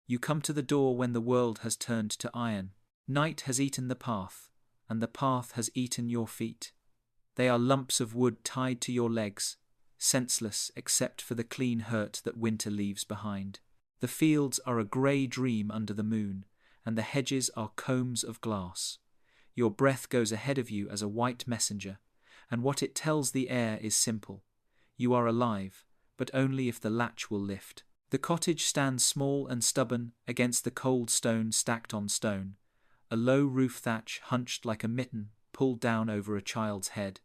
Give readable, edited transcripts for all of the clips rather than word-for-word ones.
You come to the door when the world has turned to iron. Night has eaten the path, and the path has eaten your feet. They are lumps of wood tied to your legs, senseless except for the clean hurt that winter leaves behind. The fields are a grey dream under the moon, and the hedges are combs of glass. Your breath goes ahead of you as a white messenger, and what it tells the air is simple. You are alive, but only if the latch will lift. The cottage stands small and stubborn against the cold stone stacked on stone, a low roof thatch hunched like a mitten pulled down over a child's head.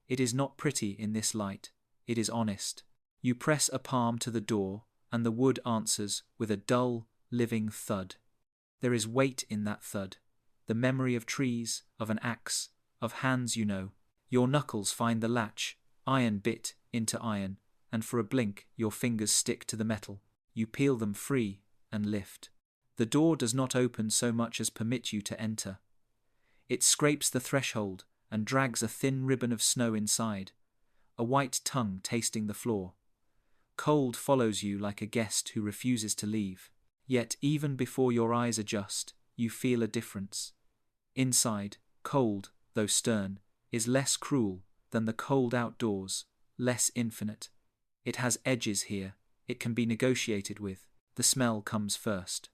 It is not pretty in this light, it is honest. You press a palm to the door, and the wood answers with a dull, living thud. There is weight in that thud, the memory of trees, of an axe, of hands you know. Your knuckles find the latch, iron bit into iron, and for a blink your fingers stick to the metal. You peel them free and lift. The door does not open so much as permit you to enter. It scrapes the threshold and drags a thin ribbon of snow inside, a white tongue tasting the floor. Cold follows you like a guest who refuses to leave. Yet even before your eyes adjust, you feel a difference. Inside, cold, though stern, is less cruel than the cold outdoors, less infinite. It has edges here, it can be negotiated with. The smell comes first.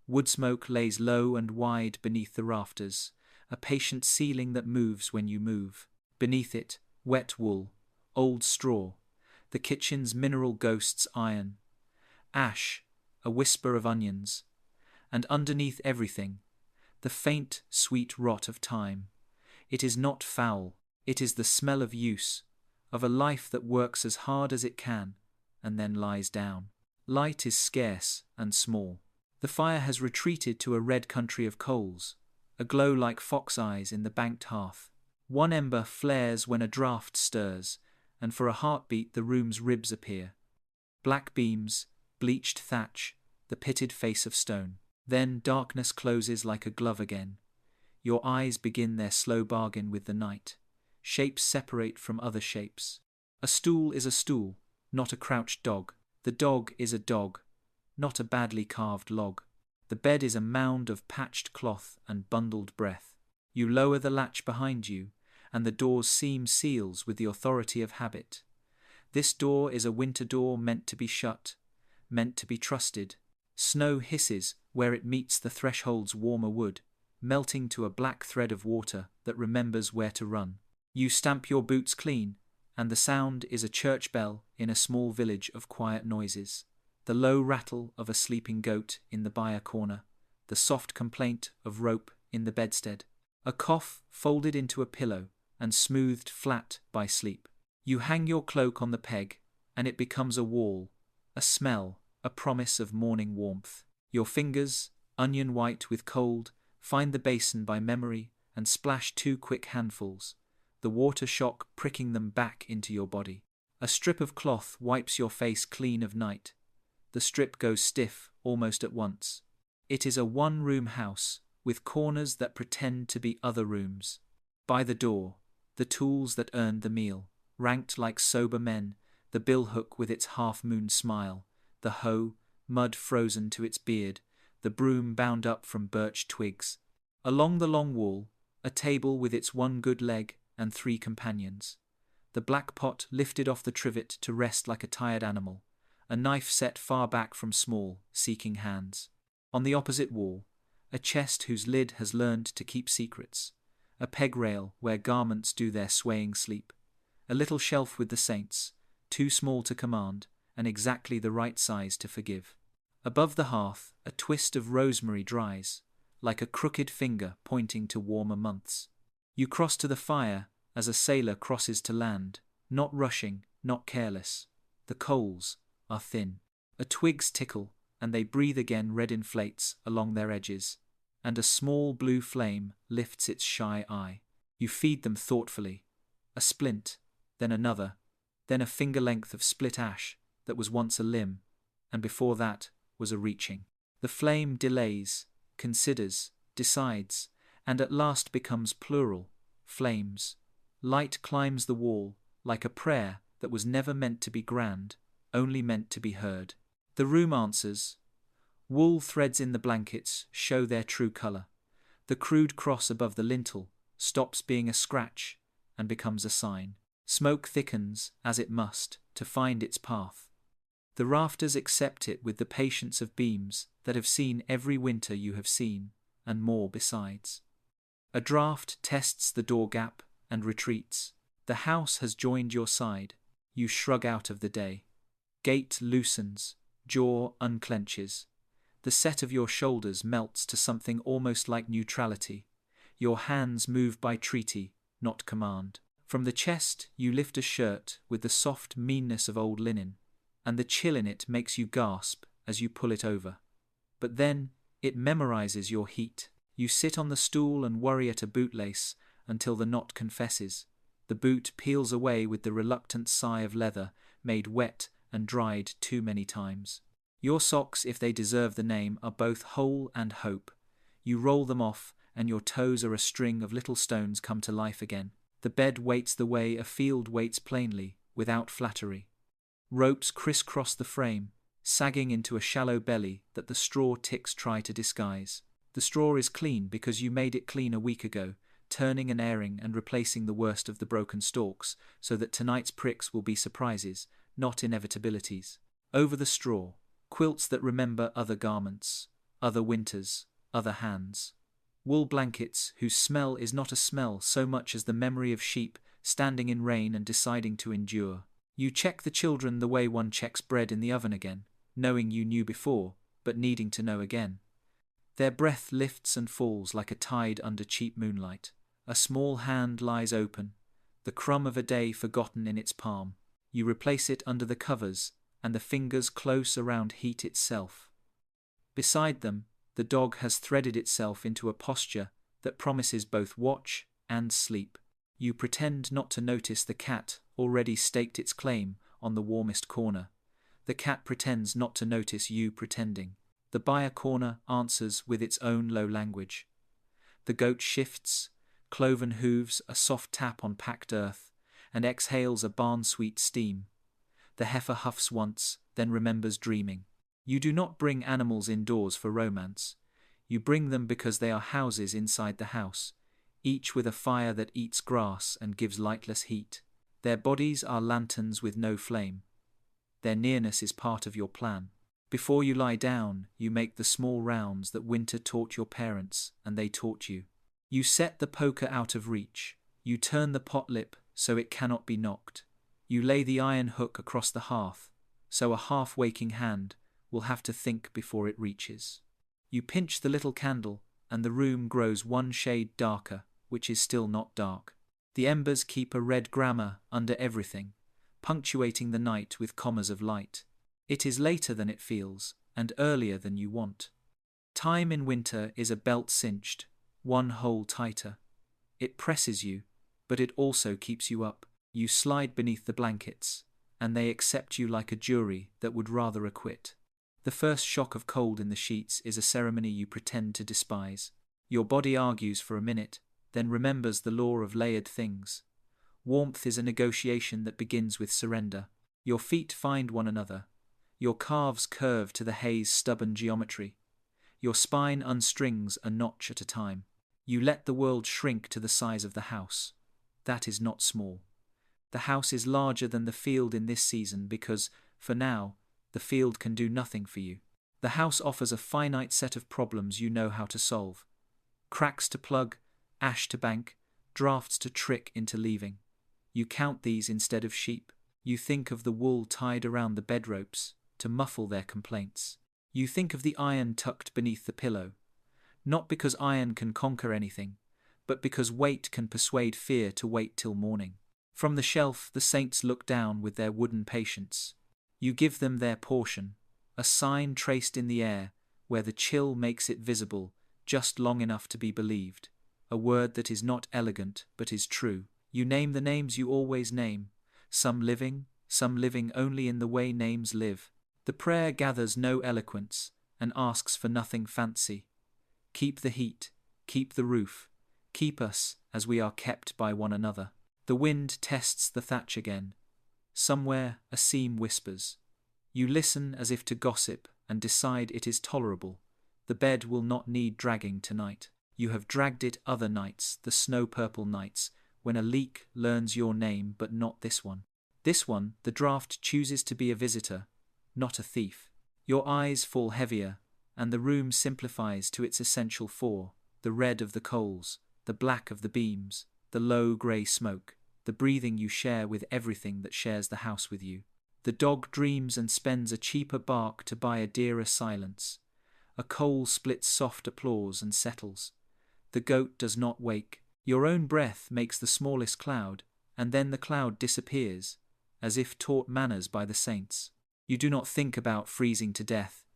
Wood smoke lays low and wide beneath the rafters, a patient ceiling that moves when you move. Beneath it, wet wool, old straw, the kitchen's mineral ghosts iron, ash, a whisper of onions, and underneath everything, the faint, sweet rot of time. It is not foul, it is the smell of use, of a life that works as hard as it can, and then lies down. Light is scarce and small. The fire has retreated to a red country of coals, a glow like fox eyes in the banked hearth. One ember flares when a draught stirs, and for a heartbeat the room's ribs appear. Black beams, bleached thatch, the pitted face of stone. Then darkness closes like a glove again. Your eyes begin their slow bargain with the night. Shapes separate from other shapes. A stool is a stool, not a crouched dog. The dog is a dog, not a badly carved log. The bed is a mound of patched cloth and bundled breath. You lower the latch behind you, and the door's seam seals with the authority of habit. This door is a winter door meant to be shut, meant to be trusted. Snow hisses where it meets the threshold's warmer wood, melting to a black thread of water that remembers where to run. You stamp your boots clean, and the sound is a church bell in a small village of quiet noises. The low rattle of a sleeping goat in the byre corner, the soft complaint of rope in the bedstead, a cough folded into a pillow and smoothed flat by sleep. You hang your cloak on the peg, and it becomes a wall, a smell, a promise of morning warmth. Your fingers, onion white with cold, find the basin by memory and splash 2 quick handfuls, the water shock pricking them back into your body. A strip of cloth wipes your face clean of night. The strip goes stiff almost at once. It is a one-room house, with corners that pretend to be other rooms. By the door, the tools that earned the meal, ranked like sober men, the billhook with its half-moon smile, the hoe, mud frozen to its beard, the broom bound up from birch twigs. Along the long wall, a table with its one good leg and 3 companions. The black pot lifted off the trivet to rest like a tired animal, a knife set far back from small, seeking hands. On the opposite wall, a chest whose lid has learned to keep secrets, a peg rail where garments do their swaying sleep, a little shelf with the saints, too small to command, and exactly the right size to forgive. Above the hearth, a twist of rosemary dries, like a crooked finger pointing to warmer months. You cross to the fire as a sailor crosses to land, not rushing, not careless. The coals are thin. A twigs tickle, and they breathe again. Red inflates along their edges, and a small blue flame lifts its shy eye. You feed them thoughtfully. A splint, then another, then a finger length of split ash that was once a limb, and before that was a reaching. The flame delays, considers, decides, and at last becomes plural, flames. Light climbs the wall like a prayer that was never meant to be grand, only meant to be heard. The room answers, Wool threads in the blankets show their true color. The crude cross above the lintel stops being a scratch and becomes a sign. Smoke thickens, as it must, to find its path. The rafters accept it with the patience of beams that have seen every winter you have seen, and more besides. A draught tests the door gap and retreats. The house has joined your side. You shrug out of the day. Gait loosens, jaw unclenches. The set of your shoulders melts to something almost like neutrality. Your hands move by treaty, not command. From the chest you lift a shirt with the soft meanness of old linen, and the chill in it makes you gasp as you pull it over. But then it memorizes your heat. You sit on the stool and worry at a bootlace until the knot confesses. The boot peels away with the reluctant sigh of leather made wet and dried too many times. Your socks, if they deserve the name, are both hole and hope. You roll them off, and your toes are a string of little stones come to life again. The bed waits the way a field waits plainly, without flattery. Ropes crisscross the frame, sagging into a shallow belly that the straw ticks try to disguise. The straw is clean because you made it clean a week ago, turning and airing and replacing the worst of the broken stalks, so that tonight's pricks will be surprises, not inevitabilities. Over the straw, quilts that remember other garments, other winters, other hands. Wool blankets whose smell is not a smell so much as the memory of sheep standing in rain and deciding to endure. You check the children the way one checks bread in the oven again, knowing you knew before, but needing to know again. Their breath lifts and falls like a tide under cheap moonlight. A small hand lies open, the crumb of a day forgotten in its palm. You replace it under the covers, and the fingers close around heat itself. Beside them, the dog has threaded itself into a posture that promises both watch and sleep. You pretend not to notice the cat already staked its claim on the warmest corner. The cat pretends not to notice you pretending. The buyer corner answers with its own low language. The goat shifts, cloven hooves a soft tap on packed earth, and exhales a barn-sweet steam. The heifer huffs once, then remembers dreaming. You do not bring animals indoors for romance. You bring them because they are houses inside the house, each with a fire that eats grass and gives lightless heat. Their bodies are lanterns with no flame. Their nearness is part of your plan. Before you lie down, you make the small rounds that winter taught your parents and they taught you. You set the poker out of reach. You turn the pot lip so it cannot be knocked. You lay the iron hook across the hearth, so a half-waking hand will have to think before it reaches. You pinch the little candle, and the room grows one shade darker, which is still not dark. The embers keep a red grammar under everything, punctuating the night with commas of light. It is later than it feels, and earlier than you want. Time in winter is a belt cinched, one hole tighter. It presses you, but it also keeps you up. You slide beneath the blankets, and they accept you like a jury that would rather acquit. The first shock of cold in the sheets is a ceremony you pretend to despise. Your body argues for a minute, then remembers the law of layered things. Warmth is a negotiation that begins with surrender. Your feet find one another. Your calves curve to the hay's stubborn geometry. Your spine unstrings a notch at a time. You let the world shrink to the size of the house. That is not small. The house is larger than the field in this season because, for now, the field can do nothing for you. The house offers a finite set of problems you know how to solve. Cracks to plug, ash to bank, drafts to trick into leaving. You count these instead of sheep. You think of the wool tied around the bed ropes to muffle their complaints. You think of the iron tucked beneath the pillow, not because iron can conquer anything, but because weight can persuade fear to wait till morning. From the shelf the saints look down with their wooden patience. You give them their portion, a sign traced in the air where the chill makes it visible just long enough to be believed, a word that is not elegant but is true. You name the names you always name, some living only in the way names live. The prayer gathers no eloquence and asks for nothing fancy. Keep the heat, keep the roof, keep us as we are kept by one another. The wind tests the thatch again. Somewhere a seam whispers. You listen as if to gossip, and decide it is tolerable. The bed will not need dragging tonight. You have dragged it other nights, the snow-purple nights, when a leak learns your name but not this one. This one, the draft chooses to be a visitor, not a thief. Your eyes fall heavier, and the room simplifies to its essential four: the red of the coals, the black of the beams, the low grey smoke, the breathing you share with everything that shares the house with you. The dog dreams and spends a cheaper bark to buy a dearer silence. A coal splits soft applause and settles. The goat does not wake. Your own breath makes the smallest cloud, and then the cloud disappears, as if taught manners by the saints. You do not think about freezing to death.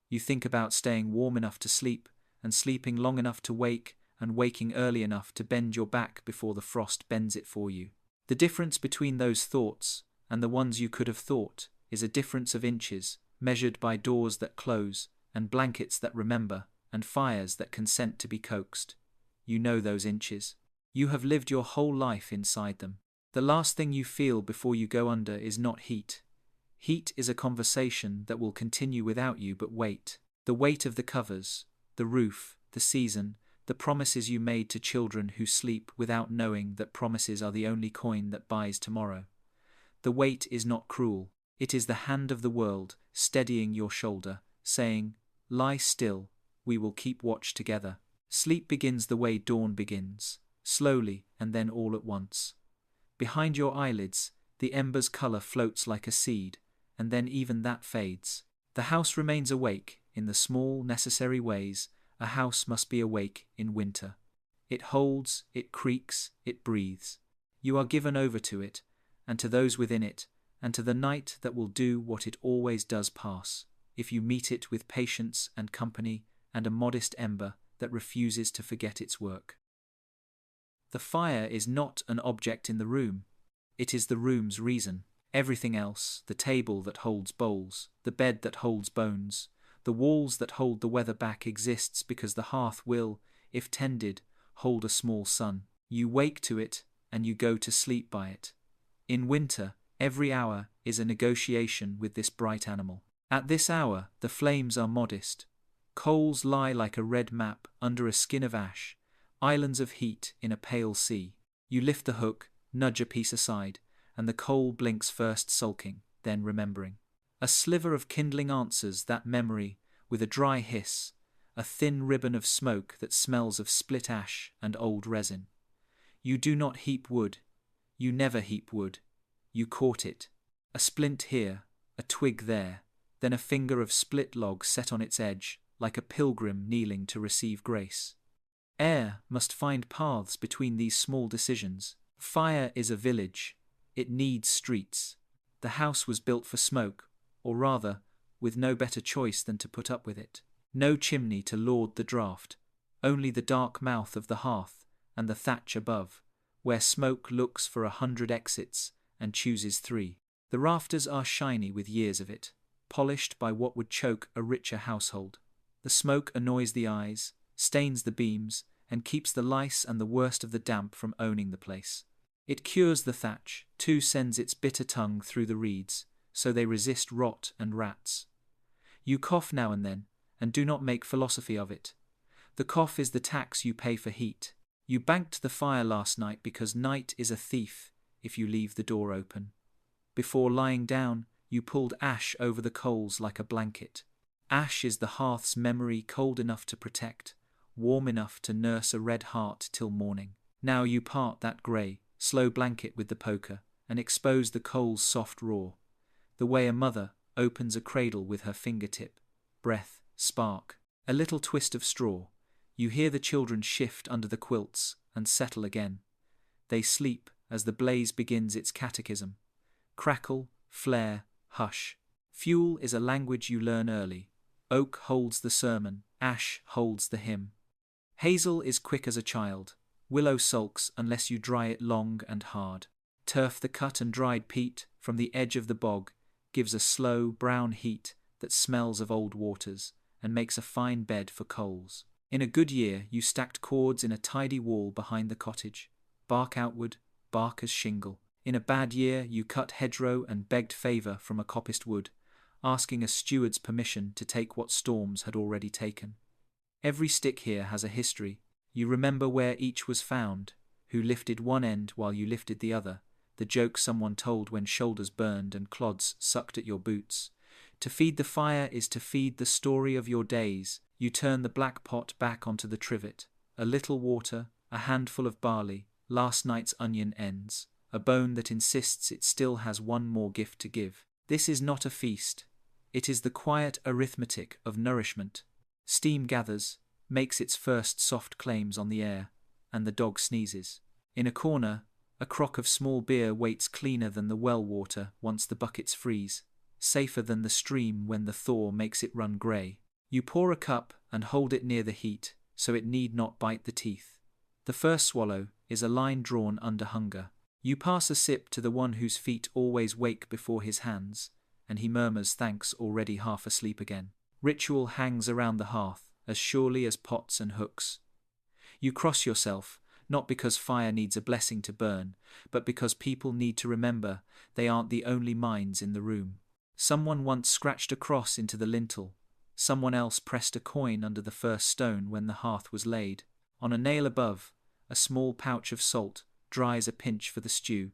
You think about staying warm enough to sleep, and sleeping long enough to wake, and waking early enough to bend your back before the frost bends it for you. The difference between those thoughts and the ones you could have thought is a difference of inches, measured by doors that close, and blankets that remember, and fires that consent to be coaxed. You know those inches. You have lived your whole life inside them. The last thing you feel before you go under is not heat. Heat is a conversation that will continue without you, but weight. The weight of the covers, the roof, the season, the promises you made to children who sleep without knowing that promises are the only coin that buys tomorrow. The weight is not cruel. It is the hand of the world steadying your shoulder, saying, "Lie still, we will keep watch together." Sleep begins the way dawn begins, slowly and then all at once. Behind your eyelids, the ember's color floats like a seed, and then even that fades. The house remains awake in the small, necessary ways a house must be awake in winter. It holds, it creaks, it breathes. You are given over to it, and to those within it, and to the night that will do what it always does pass, if you meet it with patience and company and a modest ember that refuses to forget its work. The fire is not an object in the room. It is the room's reason. Everything else, the table that holds bowls, the bed that holds bones, the walls that hold the weather back, exists because the hearth will, if tended, hold a small sun. You wake to it, and you go to sleep by it. In winter, every hour is a negotiation with this bright animal. At this hour, the flames are modest. Coals lie like a red map under a skin of ash, islands of heat in a pale sea. You lift the hook, nudge a piece aside, and the coal blinks, first sulking, then remembering. A sliver of kindling answers that memory with a dry hiss, a thin ribbon of smoke that smells of split ash and old resin. You do not heap wood. You never heap wood. You court it. A splint here, a twig there, then a finger of split log set on its edge, like a pilgrim kneeling to receive grace. Air must find paths between these small decisions. Fire is a village. It needs streets. The house was built for smoke, or rather, with no better choice than to put up with it. No chimney to lord the draught, only the dark mouth of the hearth and the thatch above, where smoke looks for 100 exits and chooses 3. The rafters are shiny with years of it, polished by what would choke a richer household. The smoke annoys the eyes, stains the beams, and keeps the lice and the worst of the damp from owning the place. It cures the thatch, too sends its bitter tongue through the reeds, so they resist rot and rats. You cough now and then, and do not make philosophy of it. The cough is the tax you pay for heat. You banked the fire last night because night is a thief if you leave the door open. Before lying down, you pulled ash over the coals like a blanket. Ash is the hearth's memory, cold enough to protect, warm enough to nurse a red heart till morning. Now you part that grey, slow blanket with the poker and expose the coal's soft raw, the way a mother opens a cradle with her fingertip. Breath, spark, a little twist of straw. You hear the children shift under the quilts and settle again. They sleep as the blaze begins its catechism. Crackle, flare, hush. Fuel is a language you learn early. Oak holds the sermon, ash holds the hymn. Hazel is quick as a child. Willow sulks unless you dry it long and hard. Turf, the cut and dried peat from the edge of the bog, gives a slow, brown heat that smells of old waters and makes a fine bed for coals. In a good year, you stacked cords in a tidy wall behind the cottage, bark outward, bark as shingle. In a bad year, you cut hedgerow and begged favour from a coppiced wood, asking a steward's permission to take what storms had already taken. Every stick here has a history. You remember where each was found, who lifted one end while you lifted the other, the joke someone told when shoulders burned and clods sucked at your boots. To feed the fire is to feed the story of your days. You turn the black pot back onto the trivet. A little water, a handful of barley, last night's onion ends, a bone that insists it still has one more gift to give. This is not a feast. It is the quiet arithmetic of nourishment. Steam gathers, makes its first soft claims on the air, and the dog sneezes. In a corner, a crock of small beer waits cleaner than the well water once the buckets freeze, safer than the stream when the thaw makes it run grey. You pour a cup and hold it near the heat, so it need not bite the teeth. The first swallow is a line drawn under hunger. You pass a sip to the one whose feet always wake before his hands, and he murmurs thanks already half asleep again. Ritual hangs around the hearth, as surely as pots and hooks. You cross yourself, not because fire needs a blessing to burn, but because people need to remember they aren't the only minds in the room. Someone once scratched a cross into the lintel. Someone else pressed a coin under the first stone when the hearth was laid. On a nail above, a small pouch of salt dries a pinch for the stew,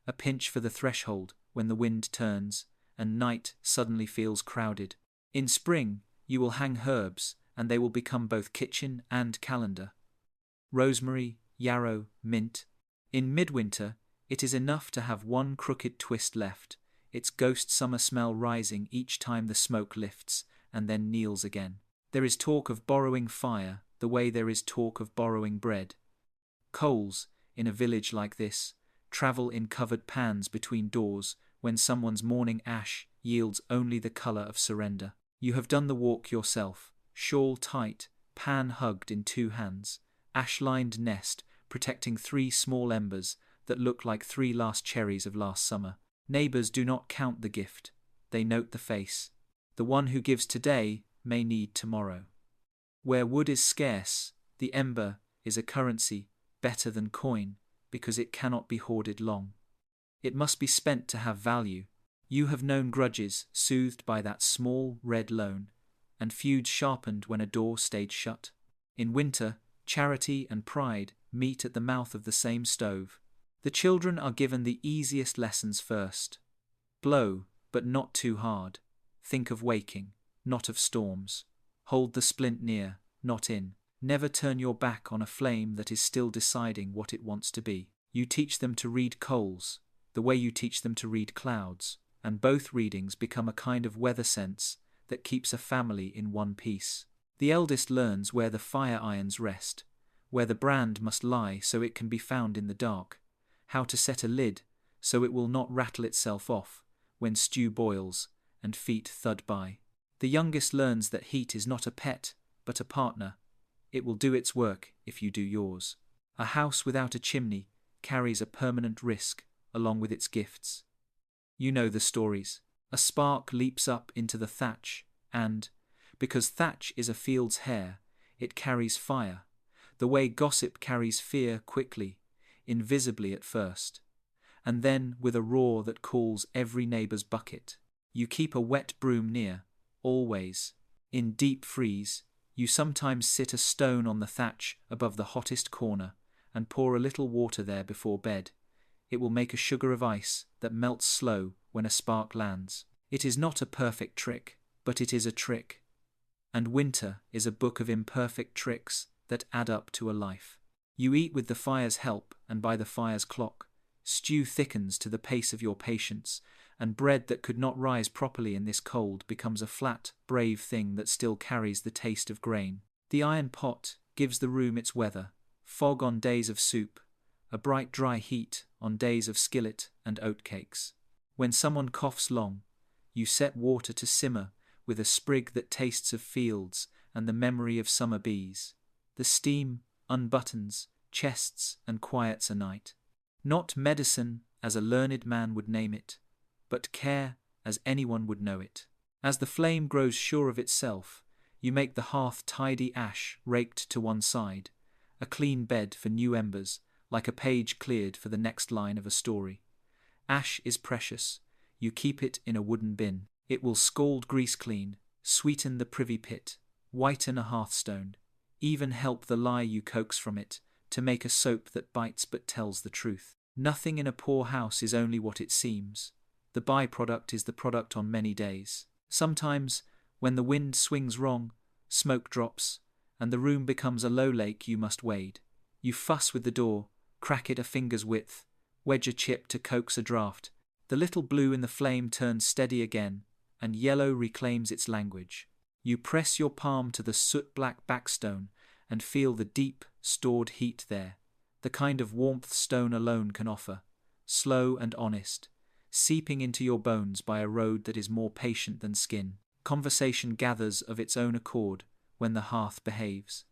a pinch for the threshold when the wind turns and night suddenly feels crowded. In spring, you will hang herbs, and they will become both kitchen and calendar. Rosemary, yarrow, mint. In midwinter, it is enough to have one crooked twist left, its ghost summer smell rising each time the smoke lifts and then kneels again. There is talk of borrowing fire, the way there is talk of borrowing bread. Coals, in a village like this, travel in covered pans between doors when someone's morning ash yields only the colour of surrender. You have done the walk yourself, shawl tight, pan hugged in two hands, ash-lined nest protecting 3 small embers that look like 3 last cherries of last summer. Neighbours do not count the gift, they note the face. The one who gives today may need tomorrow. Where wood is scarce, the ember is a currency better than coin because it cannot be hoarded long. It must be spent to have value. You have known grudges soothed by that small red loan, and feuds sharpened when a door stayed shut. In winter, charity and pride meet at the mouth of the same stove. The children are given the easiest lessons first. Blow, but not too hard. Think of waking, not of storms. Hold the splint near, not in. Never turn your back on a flame that is still deciding what it wants to be. You teach them to read coals, the way you teach them to read clouds, and both readings become a kind of weather sense that keeps a family in one piece. The eldest learns where the fire irons rest, where the brand must lie so it can be found in the dark, how to set a lid so it will not rattle itself off when stew boils and feet thud by. The youngest learns that heat is not a pet, but a partner. It will do its work if you do yours. A house without a chimney carries a permanent risk along with its gifts. You know the stories. A spark leaps up into the thatch, and, because thatch is a field's hair, it carries fire, the way gossip carries fear quickly, invisibly at first, and then with a roar that calls every neighbour's bucket. You keep a wet broom near, always. In deep freeze, you sometimes sit a stone on the thatch above the hottest corner and pour a little water there before bed. It will make a sugar of ice that melts slow when a spark lands. It is not a perfect trick, but it is a trick. And winter is a book of imperfect tricks that add up to a life. You eat with the fire's help and by the fire's clock. Stew thickens to the pace of your patience, and bread that could not rise properly in this cold becomes a flat, brave thing that still carries the taste of grain. The iron pot gives the room its weather, fog on days of soup, a bright dry heat on days of skillet and oatcakes. When someone coughs long, you set water to simmer with a sprig that tastes of fields and the memory of summer bees. The steam unbuttons chests and quiets a night. Not medicine as a learned man would name it, but care as anyone would know it. As the flame grows sure of itself, you make the hearth tidy ash raked to one side, a clean bed for new embers, like a page cleared for the next line of a story. Ash is precious. You keep it in a wooden bin. It will scald grease clean, sweeten the privy pit, whiten a hearthstone, even help the lie you coax from it, to make a soap that bites but tells the truth. Nothing in a poor house is only what it seems. The byproduct is the product on many days. Sometimes, when the wind swings wrong, smoke drops, and the room becomes a low lake you must wade. You fuss with the door, crack it a finger's width, wedge a chip to coax a draught. The little blue in the flame turns steady again, and yellow reclaims its language. You press your palm to the soot-black backstone and feel the deep, stored heat there, the kind of warmth stone alone can offer, slow and honest, seeping into your bones by a road that is more patient than skin. Conversation gathers of its own accord when the hearth behaves.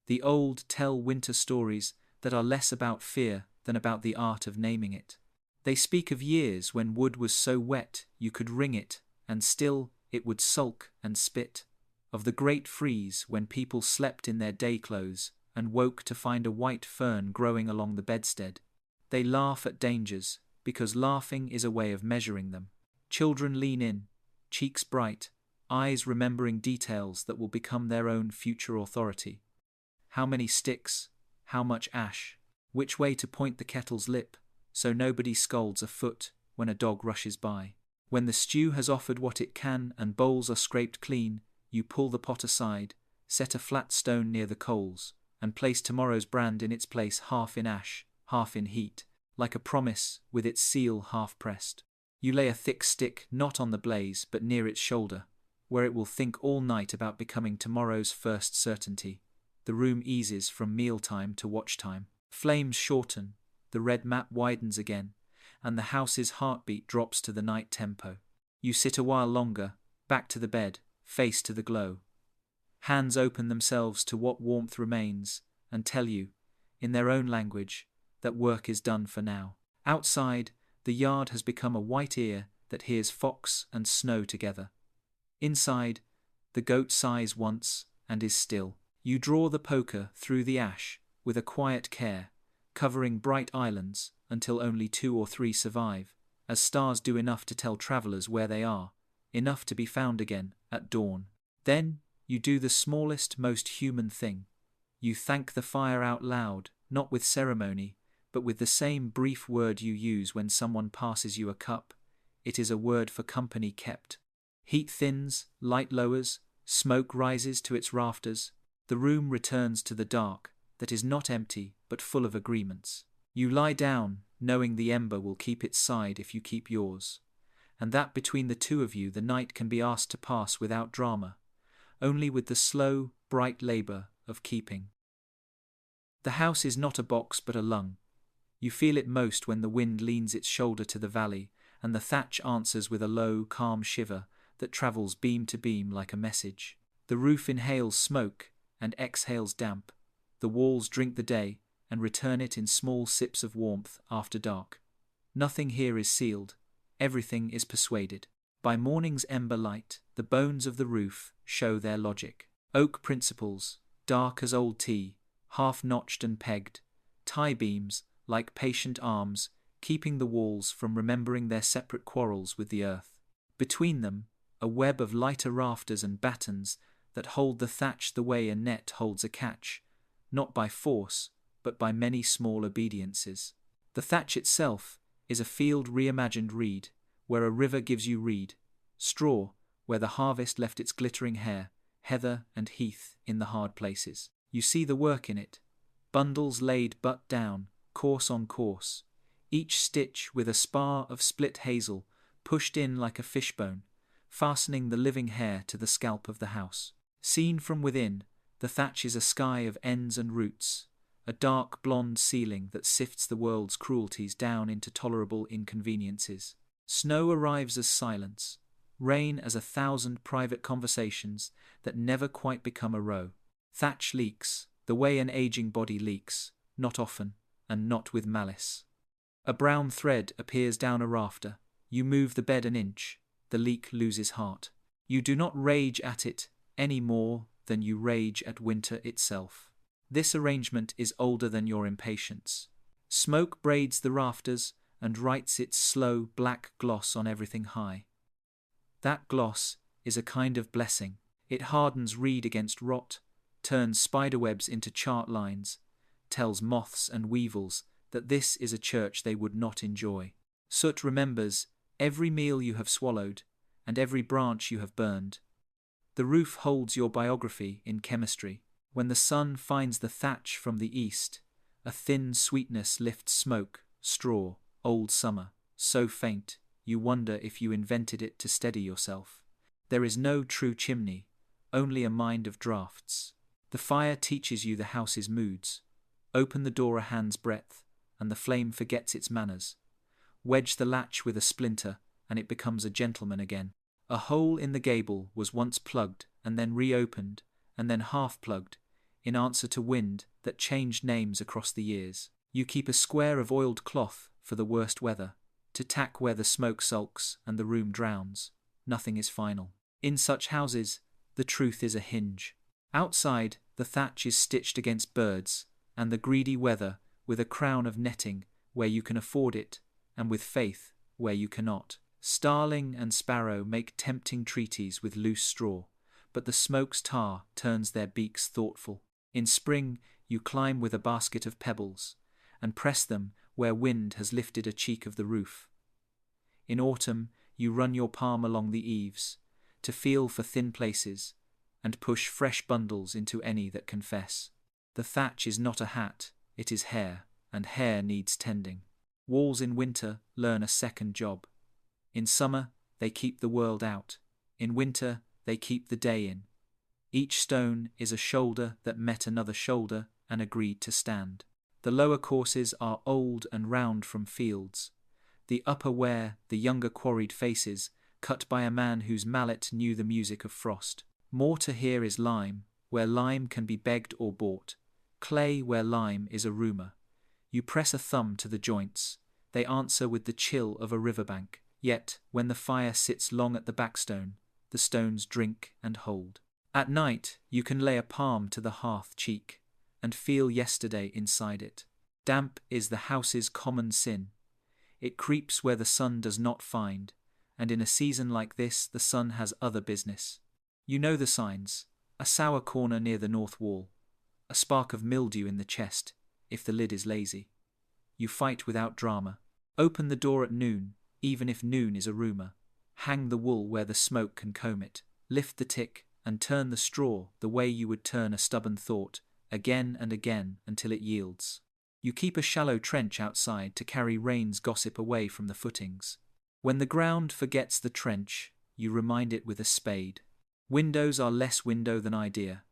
The old tell winter stories that are less about fear than about the art of naming it. They speak of years when wood was so wet you could wring it, and still it would sulk and spit. Of the great freeze when people slept in their day clothes and woke to find a white fern growing along the bedstead. They laugh at dangers, because laughing is a way of measuring them. Children lean in, cheeks bright, eyes remembering details that will become their own future authority. How many sticks? How much ash? Which way to point the kettle's lip, so nobody scolds a foot when a dog rushes by? When the stew has offered what it can and bowls are scraped clean, you pull the pot aside, set a flat stone near the coals, and place tomorrow's brand in its place, half in ash, half in heat, like a promise with its seal half pressed. You lay a thick stick not on the blaze but near its shoulder, where it will think all night about becoming tomorrow's first certainty. The room eases from mealtime to watchtime. Flames shorten, the red map widens again, and the house's heartbeat drops to the night tempo. You sit a while longer, back to the bed, face to the glow. Hands open themselves to what warmth remains, and tell you, in their own language, that work is done for now. Outside, the yard has become a white ear that hears fox and snow together. Inside, the goat sighs once and is still. You draw the poker through the ash with a quiet care, covering bright islands until only 2 or 3 survive, as stars do enough to tell travelers where they are, enough to be found again at dawn. Then you do the smallest, most human thing. You thank the fire out loud, not with ceremony, but with the same brief word you use when someone passes you a cup. It is a word for company kept. Heat thins, light lowers, smoke rises to its rafters. The room returns to the dark, that is not empty, but full of agreements. You lie down, knowing the ember will keep its side if you keep yours, and that between the two of you the night can be asked to pass without drama, only with the slow, bright labour of keeping. The house is not a box but a lung. You feel it most when the wind leans its shoulder to the valley, and the thatch answers with a low, calm shiver that travels beam to beam like a message. The roof inhales smoke and exhales damp. The walls drink the day and return it in small sips of warmth after dark. Nothing here is sealed. Everything is persuaded. By morning's ember light, the bones of the roof show their logic. Oak principles, dark as old tea, half-notched and pegged, tie-beams, like patient arms, keeping the walls from remembering their separate quarrels with the earth. Between them, a web of lighter rafters and battens that hold the thatch the way a net holds a catch, not by force, but by many small obediences. The thatch itself is a field reimagined reed, where a river gives you reed, straw, where the harvest left its glittering hair, heather and heath in the hard places. You see the work in it, bundles laid butt down, course on course, each stitch with a spar of split hazel pushed in like a fishbone, fastening the living hair to the scalp of the house. Seen from within, the thatch is a sky of ends and roots, a dark blonde ceiling that sifts the world's cruelties down into tolerable inconveniences. Snow arrives as silence, rain as 1,000 private conversations that never quite become a row. Thatch leaks, the way an aging body leaks, not often, and not with malice. A brown thread appears down a rafter. You move the bed an inch, the leak loses heart. You do not rage at it any more than you rage at winter itself. This arrangement is older than your impatience. Smoke braids the rafters and writes its slow black gloss on everything high. That gloss is a kind of blessing. It hardens reed against rot, turns spiderwebs into chart lines, tells moths and weevils that this is a church they would not enjoy. Soot remembers every meal you have swallowed and every branch you have burned. The roof holds your biography in chemistry. When the sun finds the thatch from the east, a thin sweetness lifts smoke, straw, old summer, so faint you wonder if you invented it to steady yourself. There is no true chimney, only a mind of draughts. The fire teaches you the house's moods. Open the door a hand's breadth, and the flame forgets its manners. Wedge the latch with a splinter, and it becomes a gentleman again. A hole in the gable was once plugged, and then reopened, and then half-plugged, in answer to wind that changed names across the years. You keep a square of oiled cloth for the worst weather, to tack where the smoke sulks and the room drowns. Nothing is final. In such houses, the truth is a hinge. Outside, the thatch is stitched against birds, and the greedy weather, with a crown of netting where you can afford it, and with faith where you cannot. Starling and sparrow make tempting treaties with loose straw, but the smoke's tar turns their beaks thoughtful. In spring, you climb with a basket of pebbles, and press them where wind has lifted a cheek of the roof. In autumn, you run your palm along the eaves, to feel for thin places, and push fresh bundles into any that confess. The thatch is not a hat, it is hair, and hair needs tending. Walls in winter learn a second job. In summer, they keep the world out. In winter, they keep the day in. Each stone is a shoulder that met another shoulder and agreed to stand. The lower courses are old and round from fields. The upper wear the younger quarried faces, cut by a man whose mallet knew the music of frost. Mortar here is lime, where lime can be begged or bought. Clay where lime is a rumour. You press a thumb to the joints. They answer with the chill of a riverbank. Yet, when the fire sits long at the backstone, the stones drink and hold. At night, you can lay a palm to the hearth cheek, and feel yesterday inside it. Damp is the house's common sin. It creeps where the sun does not find, and in a season like this the sun has other business. You know the signs: a sour corner near the north wall, a spark of mildew in the chest, if the lid is lazy. You fight without drama. Open the door at noon, even if noon is a rumour. Hang the wool where the smoke can comb it. Lift the tick, and turn the straw the way you would turn a stubborn thought, again and again until it yields. You keep a shallow trench outside to carry rain's gossip away from the footings. When the ground forgets the trench, you remind it with a spade. Windows are less window than idea.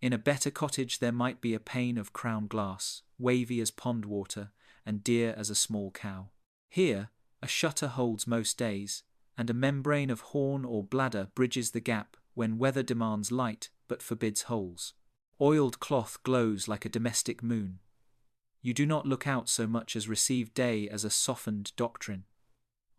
In a better cottage there might be a pane of crown glass, wavy as pond water, and dear as a small cow. Here, a shutter holds most days, and a membrane of horn or bladder bridges the gap when weather demands light but forbids holes. Oiled cloth glows like a domestic moon. You do not look out so much as receive day as a softened doctrine.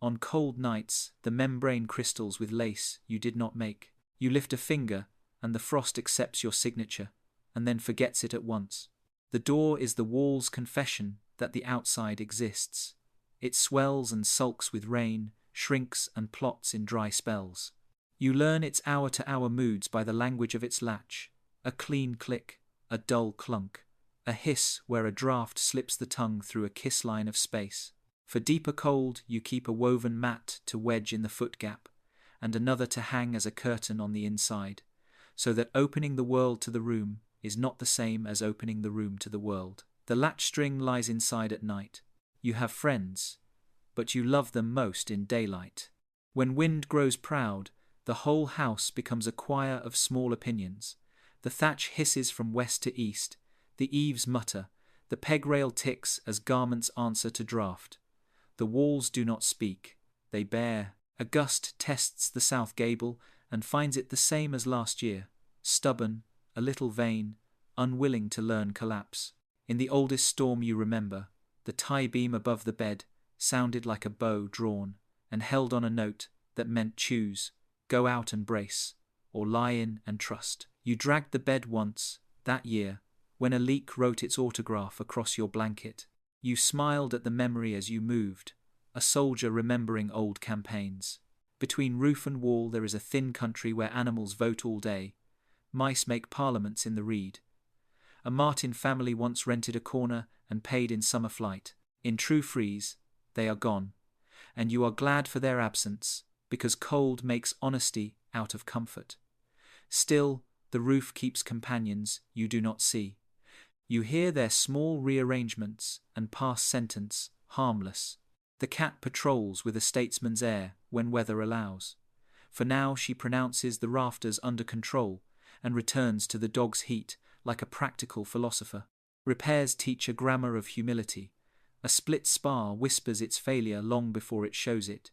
On cold nights, the membrane crystals with lace you did not make. You lift a finger, and the frost accepts your signature, and then forgets it at once. The door is the wall's confession that the outside exists. It swells and sulks with rain, shrinks and plots in dry spells. You learn its hour-to-hour moods by the language of its latch: a clean click, a dull clunk, a hiss where a draught slips the tongue through a kiss-line of space. For deeper cold, you keep a woven mat to wedge in the foot gap, and another to hang as a curtain on the inside, so that opening the world to the room is not the same as opening the room to the world. The latch string lies inside at night. You have friends, but you love them most in daylight. When wind grows proud, the whole house becomes a choir of small opinions. The thatch hisses from west to east, the eaves mutter, the peg-rail ticks as garments answer to draught. The walls do not speak, they bear. A gust tests the south gable and finds it the same as last year, stubborn, a little vain, unwilling to learn collapse. In the oldest storm you remember, the tie-beam above the bed sounded like a bow drawn and held on a note that meant choose, go out and brace, or lie in and trust. You dragged the bed once, that year, when a leak wrote its autograph across your blanket. You smiled at the memory as you moved, a soldier remembering old campaigns. Between roof and wall there is a thin country where animals vote all day. Mice make parliaments in the reed. A Martin family once rented a corner and paid in summer flight. In true freeze, they are gone, and you are glad for their absence, because cold makes honesty out of comfort. Still, the roof keeps companions you do not see. You hear their small rearrangements and pass sentence, harmless. The cat patrols with a statesman's air when weather allows. For now she pronounces the rafters under control and returns to the dog's heat like a practical philosopher. Repairs teach a grammar of humility. A split spar whispers its failure long before it shows it.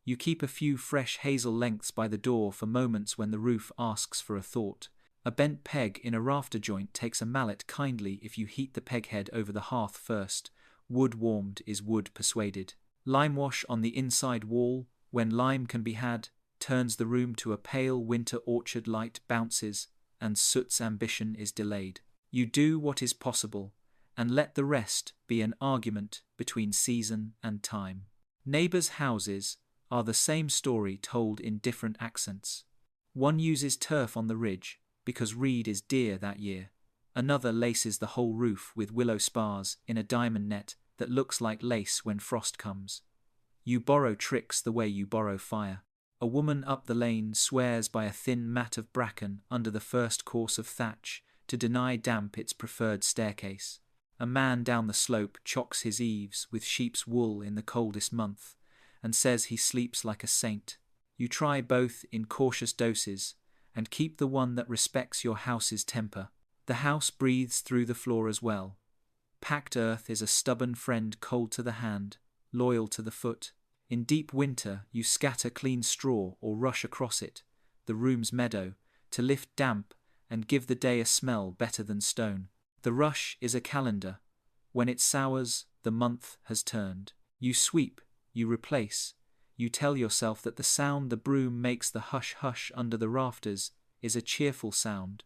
You keep a few fresh hazel lengths by the door for moments when the roof asks for a thought. A bent peg in a rafter joint takes a mallet kindly if you heat the peghead over the hearth first. Wood warmed is wood persuaded. Lime wash on the inside wall, when lime can be had, turns the room to a pale winter orchard light bounces, and soot's ambition is delayed. You do what is possible, and let the rest be an argument between season and time. Neighbours' houses are the same story told in different accents. One uses turf on the ridge, because reed is dear that year. Another laces the whole roof with willow spars in a diamond net that looks like lace when frost comes. You borrow tricks the way you borrow fire. A woman up the lane swears by a thin mat of bracken under the first course of thatch to deny damp its preferred staircase. A man down the slope chocks his eaves with sheep's wool in the coldest month and says he sleeps like a saint. You try both in cautious doses and keep the one that respects your house's temper. The house breathes through the floor as well. Packed earth is a stubborn friend, cold to the hand, loyal to the foot. In deep winter you scatter clean straw or rush across it, the room's meadow, to lift damp and give the day a smell better than stone. The rush is a calendar. When it sours, the month has turned. You sweep, you replace. You tell yourself that the sound the broom makes, the hush-hush under the rafters, is a cheerful sound,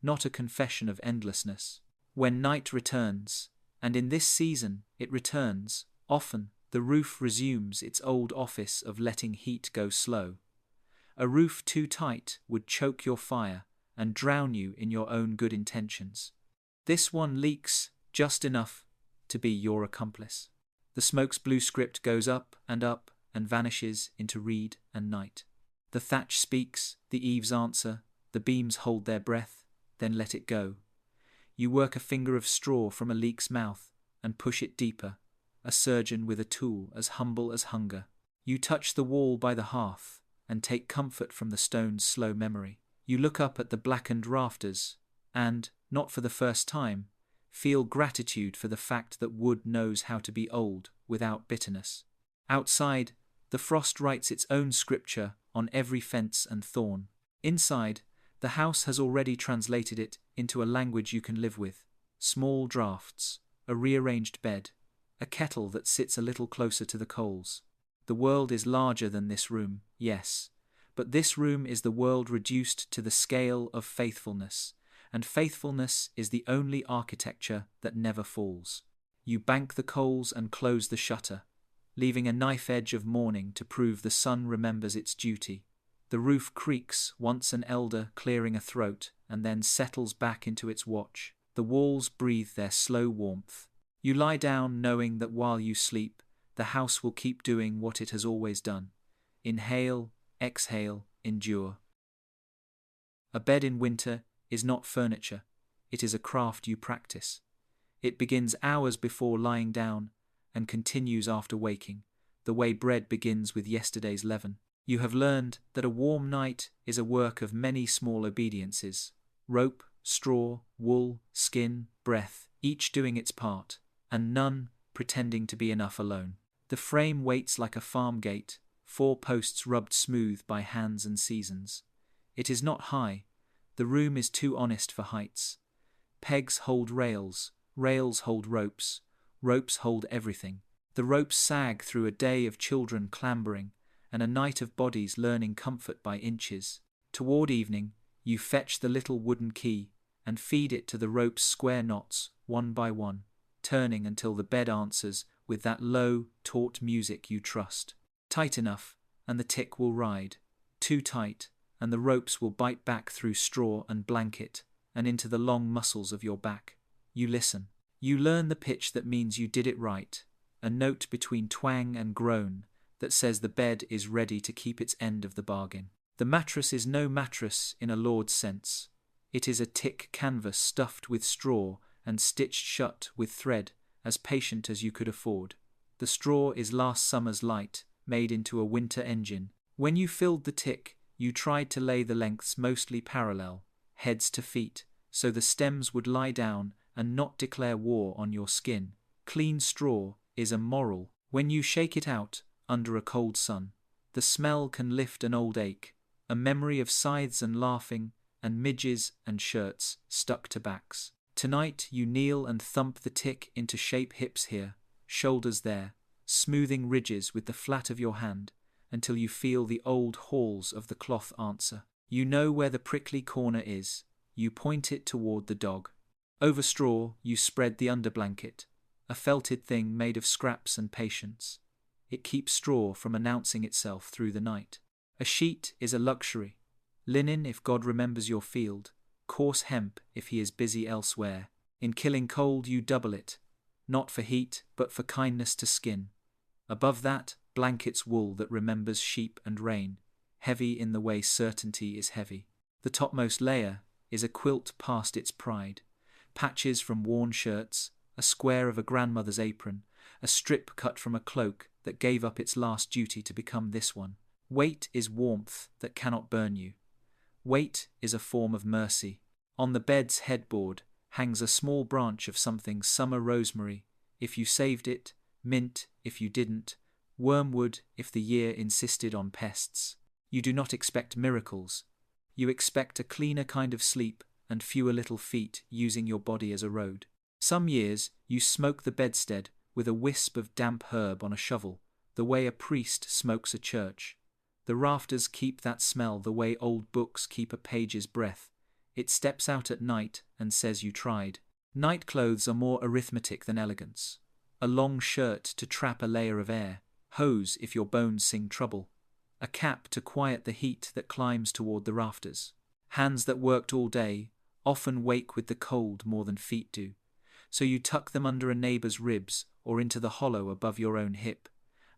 not a confession of endlessness. When night returns, and in this season it returns, often, the roof resumes its old office of letting heat go slow. A roof too tight would choke your fire and drown you in your own good intentions. This one leaks just enough to be your accomplice. The smoke's blue script goes up and vanishes into reed and night. The thatch speaks, the eaves answer, the beams hold their breath, then let it go. You work a finger of straw from a leak's mouth and push it deeper, a surgeon with a tool as humble as hunger. You touch the wall by the hearth and take comfort from the stone's slow memory. You look up at the blackened rafters and, not for the first time, feel gratitude for the fact that wood knows how to be old without bitterness. Outside, the frost writes its own scripture on every fence and thorn. Inside, the house has already translated it into a language you can live with. Small drafts, a rearranged bed, a kettle that sits a little closer to the coals. The world is larger than this room, yes, but this room is the world reduced to the scale of faithfulness, and faithfulness is the only architecture that never falls. You bank the coals and close the shutter, leaving a knife edge of mourning to prove the sun remembers its duty. The roof creaks, once an elder clearing a throat, and then settles back into its watch. The walls breathe their slow warmth. You lie down knowing that while you sleep, the house will keep doing what it has always done. Inhale, exhale, endure. A bed in winter is not furniture, it is a craft you practice. It begins hours before lying down and continues after waking, the way bread begins with yesterday's leaven. You have learned that a warm night is a work of many small obediences. Rope, straw, wool, skin, breath, each doing its part, and none pretending to be enough alone. The frame waits like a farm gate, 4 posts rubbed smooth by hands and seasons. It is not high. The room is too honest for heights. Pegs hold rails, rails hold ropes, ropes hold everything. The ropes sag through a day of children clambering, and a night of bodies learning comfort by inches. Toward evening, you fetch the little wooden key and feed it to the rope's square knots, one by one, turning until the bed answers with that low, taut music you trust. Tight enough, and the tick will ride. Too tight, and the ropes will bite back through straw and blanket, and into the long muscles of your back. You listen. You learn the pitch that means you did it right, a note between twang and groan that says the bed is ready to keep its end of the bargain. The mattress is no mattress in a lord's sense. It is a tick canvas stuffed with straw and stitched shut with thread, as patient as you could afford. The straw is last summer's light, made into a winter engine. When you filled the tick, you tried to lay the lengths mostly parallel, heads to feet, so the stems would lie down and not declare war on your skin. Clean straw is immoral. When you shake it out under a cold sun, the smell can lift an old ache, a memory of scythes and laughing, and midges and shirts stuck to backs. Tonight you kneel and thump the tick into shape, hips here, shoulders there, smoothing ridges with the flat of your hand, until you feel the old halls of the cloth answer. You know where the prickly corner is. You point it toward the dog. Over straw you spread the underblanket, a felted thing made of scraps and patience. It keeps straw from announcing itself through the night. A sheet is a luxury. Linen if God remembers your field, coarse hemp if he is busy elsewhere. In killing cold you double it, not for heat but for kindness to skin. Above that, blankets wool that remembers sheep and rain, heavy in the way certainty is heavy. The topmost layer is a quilt past its pride, patches from worn shirts, a square of a grandmother's apron, a strip cut from a cloak that gave up its last duty to become this one. Weight is warmth that cannot burn you. Weight is a form of mercy. On the bed's headboard hangs a small branch of something summer rosemary, if you saved it, mint if you didn't, wormwood if the year insisted on pests. You do not expect miracles. You expect a cleaner kind of sleep and fewer little feet using your body as a road. Some years you smoke the bedstead with a wisp of damp herb on a shovel, the way a priest smokes a church. The rafters keep that smell the way old books keep a page's breath. It steps out at night and says you tried. Night clothes are more arithmetic than elegance. A long shirt to trap a layer of air, hose if your bones sing trouble, a cap to quiet the heat that climbs toward the rafters. Hands that worked all day often wake with the cold more than feet do, so you tuck them under a neighbor's ribs or into the hollow above your own hip,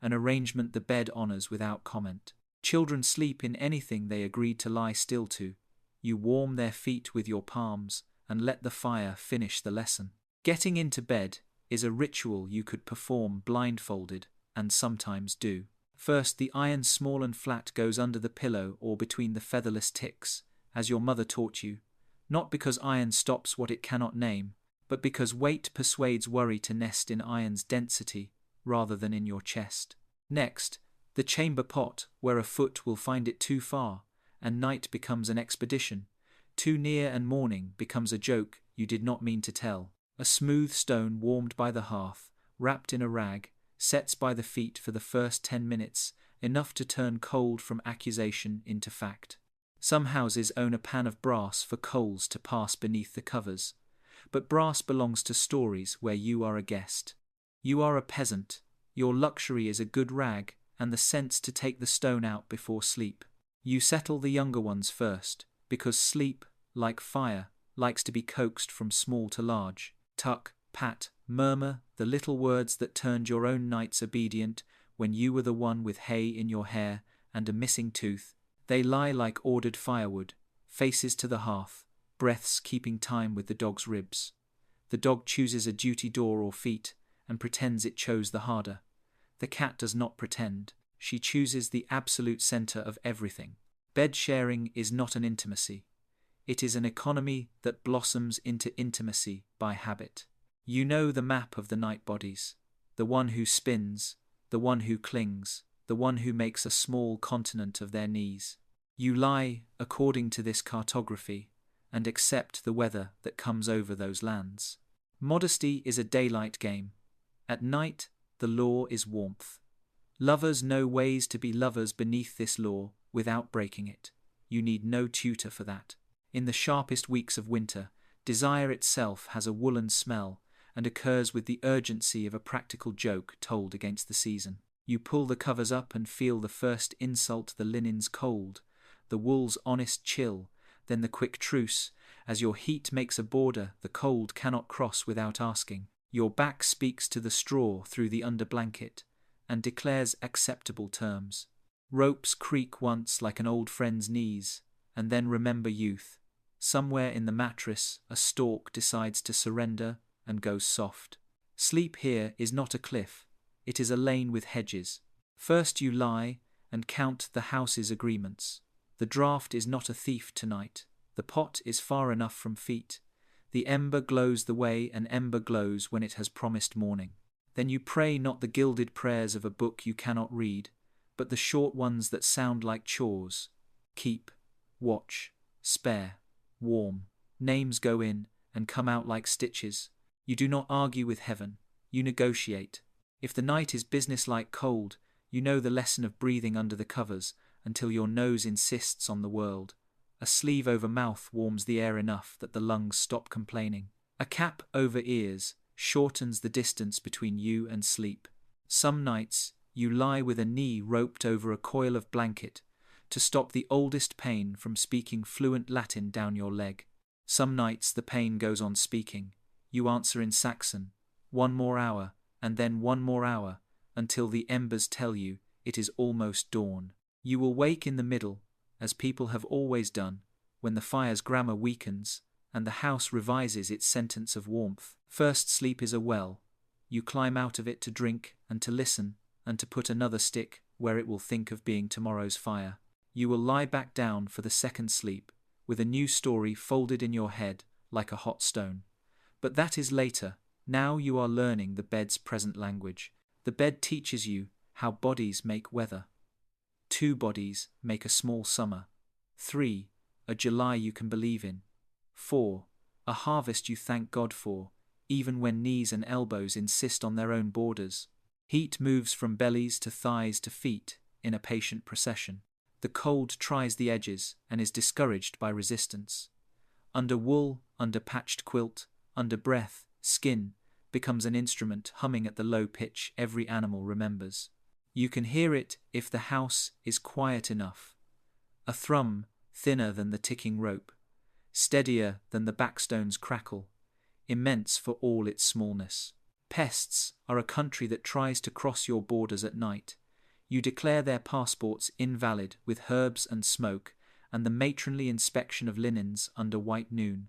an arrangement the bed honors without comment. Children sleep in anything they agreed to lie still to. You warm their feet with your palms and let the fire finish the lesson. Getting into bed is a ritual you could perform blindfolded, and sometimes do. First, the iron small and flat goes under the pillow or between the featherless ticks, as your mother taught you, not because iron stops what it cannot name, but because weight persuades worry to nest in iron's density rather than in your chest. Next, the chamber pot, where a foot will find it too far, and night becomes an expedition. Too near and morning becomes a joke you did not mean to tell. A smooth stone warmed by the hearth, wrapped in a rag, sets by the feet for the first 10 minutes, enough to turn cold from accusation into fact. Some houses own a pan of brass for coals to pass beneath the covers, but brass belongs to stories where you are a guest. You are a peasant. Your luxury is a good rag and the sense to take the stone out before sleep. You settle the younger ones first, because sleep, like fire, likes to be coaxed from small to large. Tuck, pat, murmur, the little words that turned your own nights obedient when you were the one with hay in your hair and a missing tooth. They lie like ordered firewood, faces to the hearth, breaths keeping time with the dog's ribs. The dog chooses a duty door or feet and pretends it chose the harder. The cat does not pretend. She chooses the absolute center of everything. Bed sharing is not an intimacy. It is an economy that blossoms into intimacy by habit. You know the map of the night bodies, the one who spins, the one who clings, the one who makes a small continent of their knees. You lie according to this cartography and accept the weather that comes over those lands. Modesty is a daylight game. At night, the law is warmth. Lovers know ways to be lovers beneath this law without breaking it. You need no tutor for that. In the sharpest weeks of winter, desire itself has a woolen smell and occurs with the urgency of a practical joke told against the season. You pull the covers up and feel the first insult, the linen's cold, the wool's honest chill, then the quick truce, as your heat makes a border the cold cannot cross without asking. Your back speaks to the straw through the underblanket, and declares acceptable terms. Ropes creak once like an old friend's knees, and then remember youth. Somewhere in the mattress, a stalk decides to surrender and goes soft. Sleep here is not a cliff, it is a lane with hedges. First you lie and count the house's agreements. The draught is not a thief tonight, the pot is far enough from feet. The ember glows the way an ember glows when it has promised morning. Then you pray not the gilded prayers of a book you cannot read, but the short ones that sound like chores. Keep, watch, spare, warm. Names go in and come out like stitches. You do not argue with heaven, you negotiate. If the night is businesslike cold, you know the lesson of breathing under the covers until your nose insists on the world. A sleeve over mouth warms the air enough that the lungs stop complaining. A cap over ears shortens the distance between you and sleep. Some nights you lie with a knee roped over a coil of blanket to stop the oldest pain from speaking fluent Latin down your leg. Some nights the pain goes on speaking. You answer in Saxon, 1 more hour, and then 1 more hour, until the embers tell you it is almost dawn. You will wake in the middle, as people have always done, when the fire's grammar weakens, and the house revises its sentence of warmth. First sleep is a well. You climb out of it to drink and to listen, and to put another stick where it will think of being tomorrow's fire. You will lie back down for the second sleep, with a new story folded in your head like a hot stone. But that is later. Now you are learning the bed's present language. The bed teaches you how bodies make weather. 2 bodies make a small summer. 3, a July you can believe in. 4, a harvest you thank God for, even when knees and elbows insist on their own borders. Heat moves from bellies to thighs to feet in a patient procession. The cold tries the edges and is discouraged by resistance. Under wool, under patched quilt, under breath, skin becomes an instrument humming at the low pitch every animal remembers. You can hear it if the house is quiet enough. A thrum thinner than the ticking rope, steadier than the backstone's crackle, immense for all its smallness. Pests are a country that tries to cross your borders at night. You declare their passports invalid with herbs and smoke and the matronly inspection of linens under white noon.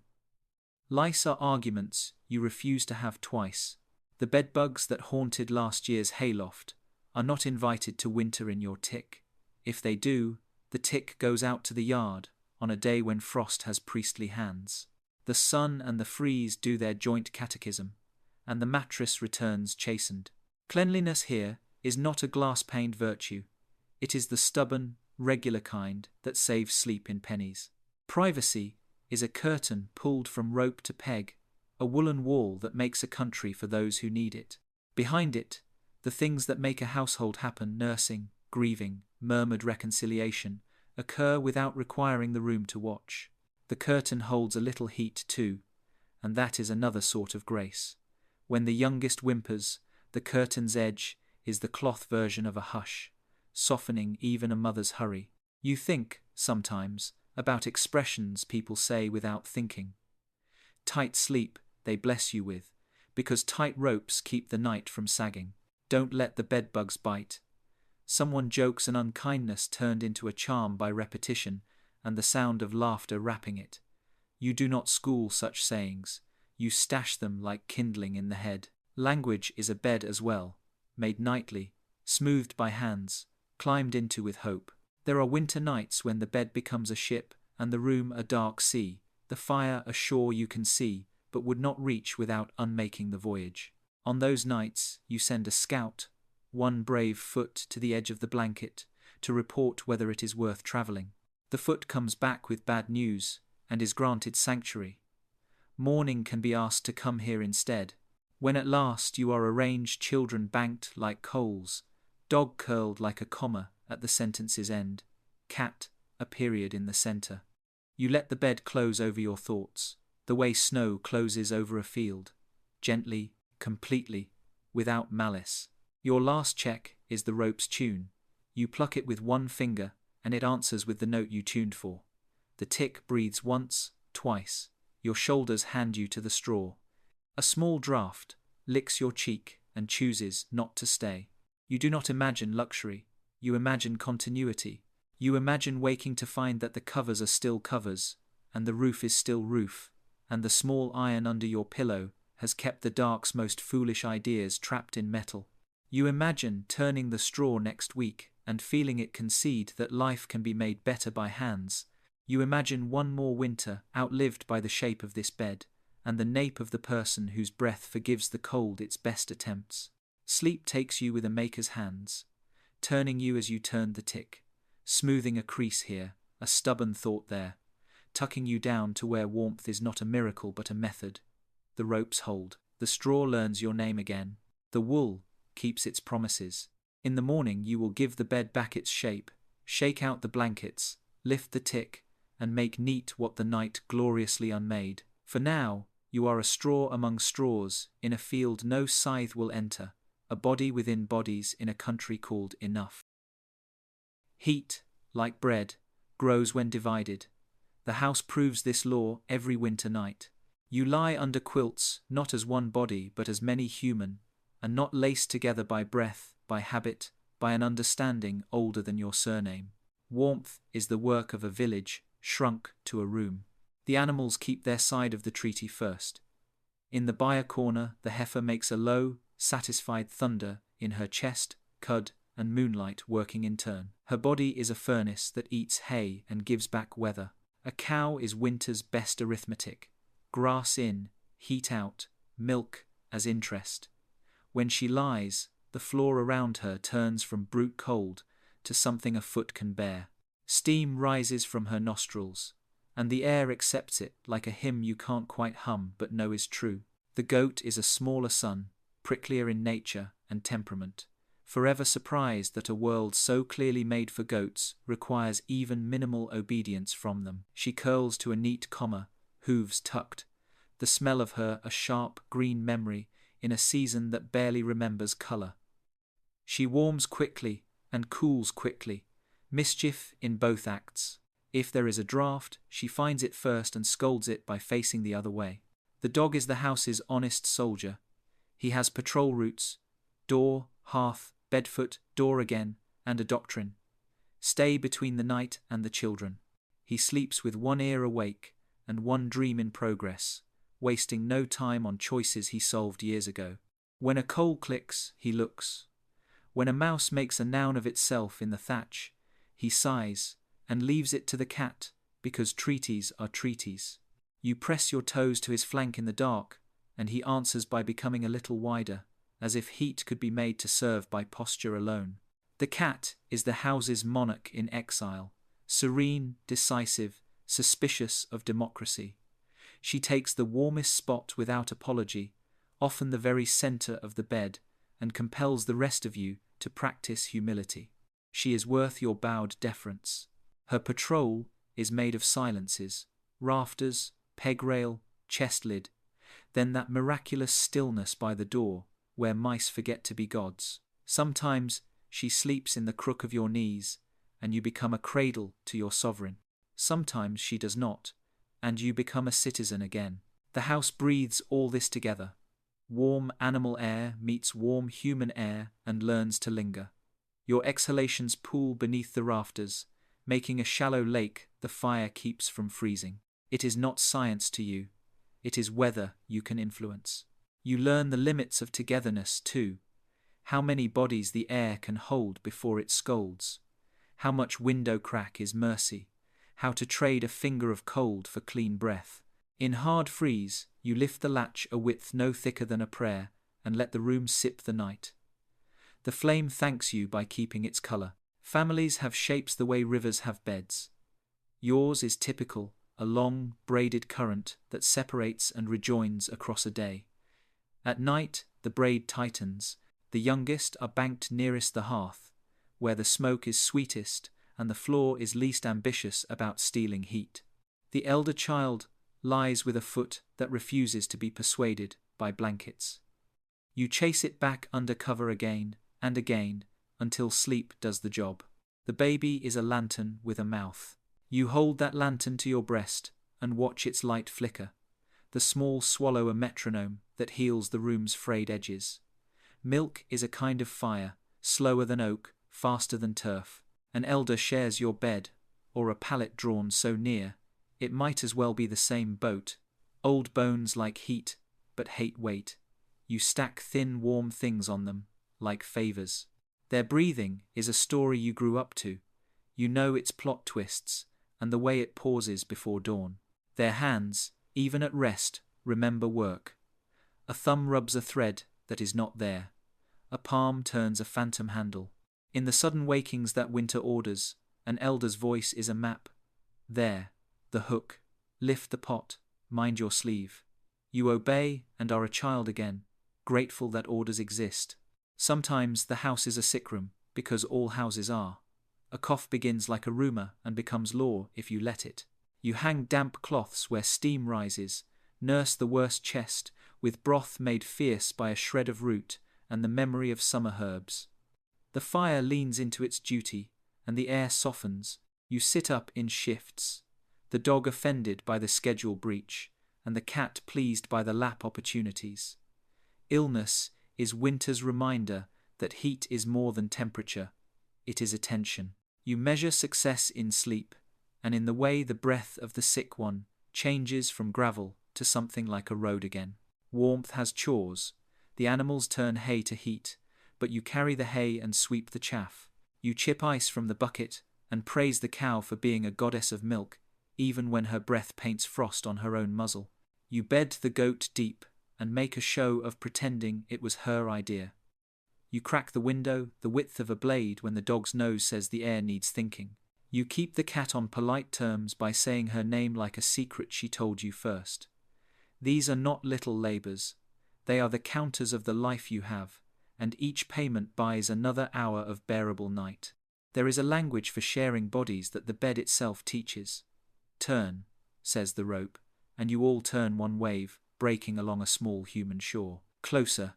Lice are arguments you refuse to have twice. The bedbugs that haunted last year's hayloft are not invited to winter in your tick. If they do, the tick goes out to the yard on a day when frost has priestly hands. The sun and the freeze do their joint catechism, and the mattress returns chastened. Cleanliness here is not a glass-paned virtue. It is the stubborn, regular kind that saves sleep in pennies. Privacy is a curtain pulled from rope to peg, a woolen wall that makes a country for those who need it. Behind it, the things that make a household happen, nursing, grieving, murmured reconciliation, occur without requiring the room to watch. The curtain holds a little heat too, and that is another sort of grace. When the youngest whimpers, the curtain's edge is the cloth version of a hush, softening even a mother's hurry. You think, sometimes, about expressions people say without thinking. Tight sleep they bless you with, because tight ropes keep the night from sagging. Don't let the bedbugs bite. Someone jokes an unkindness turned into a charm by repetition and the sound of laughter wrapping it. You do not school such sayings. You stash them like kindling in the head. Language is a bed as well, made nightly, smoothed by hands, climbed into with hope. There are winter nights when the bed becomes a ship and the room a dark sea, the fire a shore you can see but would not reach without unmaking the voyage. On those nights you send a scout, one brave foot to the edge of the blanket, to report whether it is worth travelling. The foot comes back with bad news and is granted sanctuary. Morning can be asked to come here instead. When at last you are arranged, children banked like coals, dog curled like a comma at the sentence's end, cat a period in the centre. You let the bed close over your thoughts, the way snow closes over a field, gently, completely, without malice. Your last check is the rope's tune. You pluck it with one finger, and it answers with the note you tuned for. The tick breathes once, twice. Your shoulders hand you to the straw. A small draught licks your cheek and chooses not to stay. You do not imagine luxury. You imagine continuity. You imagine waking to find that the covers are still covers, and the roof is still roof, and the small iron under your pillow has kept the dark's most foolish ideas trapped in metal. You imagine turning the straw next week and feeling it concede that life can be made better by hands. You imagine one more winter outlived by the shape of this bed, and the nape of the person whose breath forgives the cold its best attempts. Sleep takes you with a maker's hands, turning you as you turned the tick, smoothing a crease here, a stubborn thought there, tucking you down to where warmth is not a miracle but a method. The ropes hold. The straw learns your name again. The wool keeps its promises. In the morning you will give the bed back its shape, shake out the blankets, lift the tick, and make neat what the night gloriously unmade. For now, you are a straw among straws, in a field no scythe will enter, a body within bodies in a country called enough. Heat, like bread, grows when divided. The house proves this law every winter night. You lie under quilts, not as one body but as many human, and not laced together by breath, by habit, by an understanding older than your surname. Warmth is the work of a village, shrunk to a room. The animals keep their side of the treaty first. In the byre corner the heifer makes a low, satisfied thunder in her chest, cud, and moonlight working in turn. Her body is a furnace that eats hay and gives back weather. A cow is winter's best arithmetic. Grass in, heat out, milk as interest. When she lies, the floor around her turns from brute cold to something a foot can bear. Steam rises from her nostrils, and the air accepts it like a hymn you can't quite hum but know is true. The goat is a smaller son, pricklier in nature and temperament, forever surprised that a world so clearly made for goats requires even minimal obedience from them. She curls to a neat comma, hooves tucked, the smell of her a sharp green memory in a season that barely remembers colour. She warms quickly and cools quickly, mischief in both acts. If there is a draught, she finds it first and scolds it by facing the other way. The dog is the house's honest soldier. He has patrol routes, door, hearth, bedfoot, door again, and a doctrine. Stay between the night and the children. He sleeps with one ear awake and one dream in progress, wasting no time on choices he solved years ago. When a coal clicks, he looks. When a mouse makes a noun of itself in the thatch, he sighs and leaves it to the cat, because treaties are treaties. You press your toes to his flank in the dark, and he answers by becoming a little wider, as if heat could be made to serve by posture alone. The cat is the house's monarch in exile, serene, decisive, suspicious of democracy. She takes the warmest spot without apology, often the very centre of the bed, and compels the rest of you to practice humility. She is worth your bowed deference. Her patrol is made of silences, rafters, peg rail, chest lid, then that miraculous stillness by the door where mice forget to be gods. Sometimes she sleeps in the crook of your knees, and you become a cradle to your sovereign. Sometimes she does not, and you become a citizen again. The house breathes all this together. Warm animal air meets warm human air and learns to linger. Your exhalations pool beneath the rafters, making a shallow lake the fire keeps from freezing. It is not science to you. It is weather you can influence. You learn the limits of togetherness too. How many bodies the air can hold before it scolds. How much window crack is mercy. How to trade a finger of cold for clean breath. In hard freeze, you lift the latch a width no thicker than a prayer and let the room sip the night. The flame thanks you by keeping its colour. Families have shapes the way rivers have beds. Yours is typical, a long, braided current that separates and rejoins across a day. At night, the braid tightens. The youngest are banked nearest the hearth, where the smoke is sweetest and the floor is least ambitious about stealing heat. The elder child lies with a foot that refuses to be persuaded by blankets. You chase it back under cover again and again until sleep does the job. The baby is a lantern with a mouth. You hold that lantern to your breast and watch its light flicker. The small swallow a metronome that heals the room's frayed edges. Milk is a kind of fire, slower than oak, faster than turf. An elder shares your bed, or a pallet drawn so near, it might as well be the same boat. Old bones like heat, but hate weight. You stack thin, warm things on them, like favors. Their breathing is a story you grew up to. You know its plot twists, and the way it pauses before dawn. Their hands, even at rest, remember work. A thumb rubs a thread that is not there. A palm turns a phantom handle. In the sudden wakings that winter orders, an elder's voice is a map. There, the hook. Lift the pot, mind your sleeve. You obey and are a child again, grateful that orders exist. Sometimes the house is a sick room, because all houses are. A cough begins like a rumor and becomes law if you let it. You hang damp cloths where steam rises, nurse the worst chest, with broth made fierce by a shred of root and the memory of summer herbs. The fire leans into its duty, and the air softens. You sit up in shifts. The dog offended by the schedule breach, and the cat pleased by the lap opportunities. Illness is winter's reminder that heat is more than temperature. It is attention. You measure success in sleep, and in the way the breath of the sick one changes from gravel to something like a road again. Warmth has chores. The animals turn hay to heat, but you carry the hay and sweep the chaff. You chip ice from the bucket and praise the cow for being a goddess of milk, even when her breath paints frost on her own muzzle. You bed the goat deep and make a show of pretending it was her idea. You crack the window the width of a blade when the dog's nose says the air needs thinking. You keep the cat on polite terms by saying her name like a secret she told you first. These are not little labors. They are the counters of the life you have, and each payment buys another hour of bearable night. There is a language for sharing bodies that the bed itself teaches. Turn, says the rope, and you all turn one wave, breaking along a small human shore. Closer,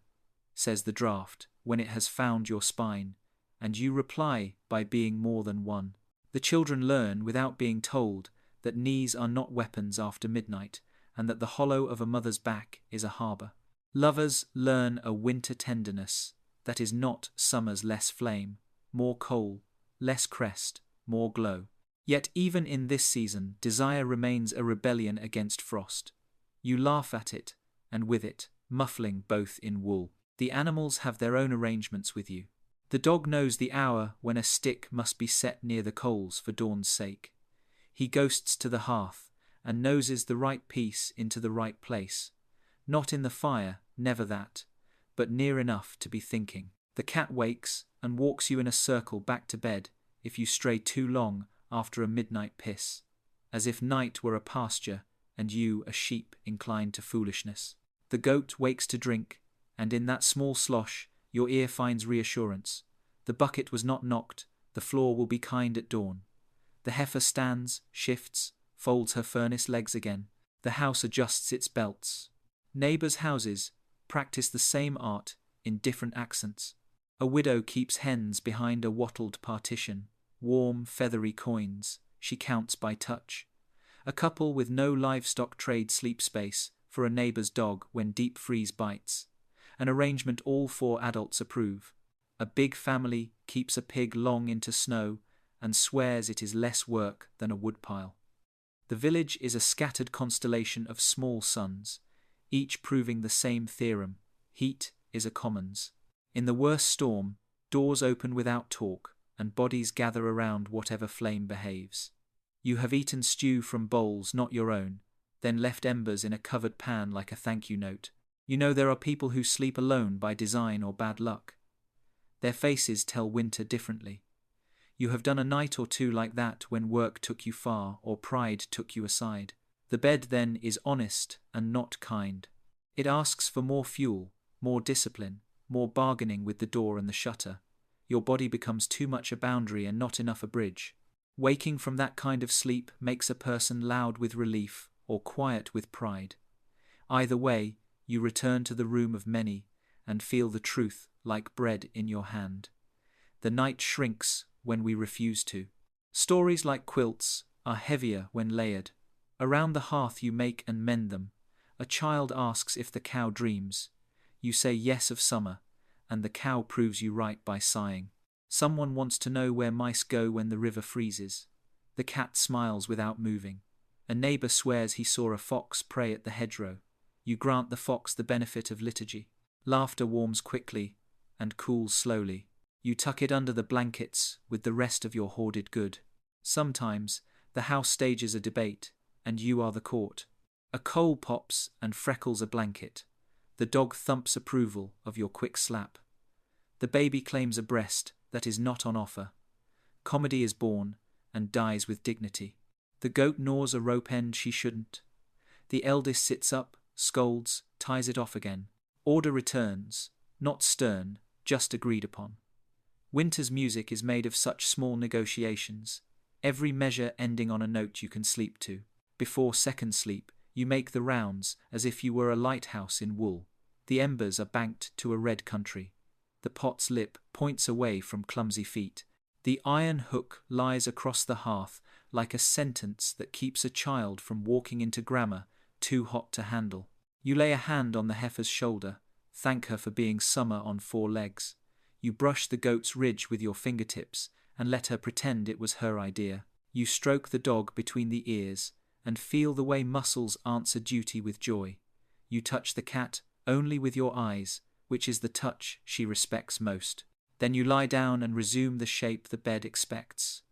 says the draft, when it has found your spine, and you reply by being more than one. The children learn without being told that knees are not weapons after midnight, and that the hollow of a mother's back is a harbour. Lovers learn a winter tenderness that is not summer's less flame, more coal, less crest, more glow. Yet even in this season, desire remains a rebellion against frost. You laugh at it, and with it, muffling both in wool. The animals have their own arrangements with you. The dog knows the hour when a stick must be set near the coals for dawn's sake. He ghosts to the hearth, and noses the right piece into the right place. Not in the fire, never that, but near enough to be thinking. The cat wakes and walks you in a circle back to bed if you stray too long after a midnight piss, as if night were a pasture and you a sheep inclined to foolishness. The goat wakes to drink, and in that small slosh your ear finds reassurance. The bucket was not knocked, the floor will be kind at dawn. The heifer stands, shifts, folds her furnace legs again. The house adjusts its belts. Neighbours' houses practice the same art in different accents. A widow keeps hens behind a wattled partition, warm, feathery coins she counts by touch. A couple with no livestock trade sleep space for a neighbour's dog when deep freeze bites. An arrangement all four adults approve. A big family keeps a pig long into snow and swears it is less work than a woodpile. The village is a scattered constellation of small suns, each proving the same theorem: heat is a commons. In the worst storm, doors open without talk, and bodies gather around whatever flame behaves. You have eaten stew from bowls not your own, then left embers in a covered pan like a thank you note. You know there are people who sleep alone by design or bad luck. Their faces tell winter differently. You have done a night or two like that when work took you far or pride took you aside. The bed then is honest and not kind. It asks for more fuel, more discipline, more bargaining with the door and the shutter. Your body becomes too much a boundary and not enough a bridge. Waking from that kind of sleep makes a person loud with relief or quiet with pride. Either way, you return to the room of many and feel the truth like bread in your hand. The night shrinks when we refuse to. Stories like quilts are heavier when layered. Around the hearth you make and mend them. A child asks if the cow dreams. You say yes of summer, and the cow proves you right by sighing. Someone wants to know where mice go when the river freezes. The cat smiles without moving. A neighbor swears he saw a fox pray at the hedgerow. You grant the fox the benefit of liturgy. Laughter warms quickly and cools slowly. You tuck it under the blankets with the rest of your hoarded good. Sometimes the house stages a debate, and you are the court. A coal pops and freckles a blanket. The dog thumps approval of your quick slap. The baby claims a breast that is not on offer. Comedy is born and dies with dignity. The goat gnaws a rope end she shouldn't. The eldest sits up, scolds, ties it off again. Order returns, not stern, just agreed upon. Winter's music is made of such small negotiations, every measure ending on a note you can sleep to. Before second sleep, you make the rounds as if you were a lighthouse in wool. The embers are banked to a red country. The pot's lip points away from clumsy feet. The iron hook lies across the hearth like a sentence that keeps a child from walking into grammar too hot to handle. You lay a hand on the heifer's shoulder, thank her for being summer on four legs. You brush the goat's ridge with your fingertips and let her pretend it was her idea. You stroke the dog between the ears and feel the way muscles answer duty with joy. You touch the cat only with your eyes, which is the touch she respects most. Then you lie down and resume the shape the bed expects.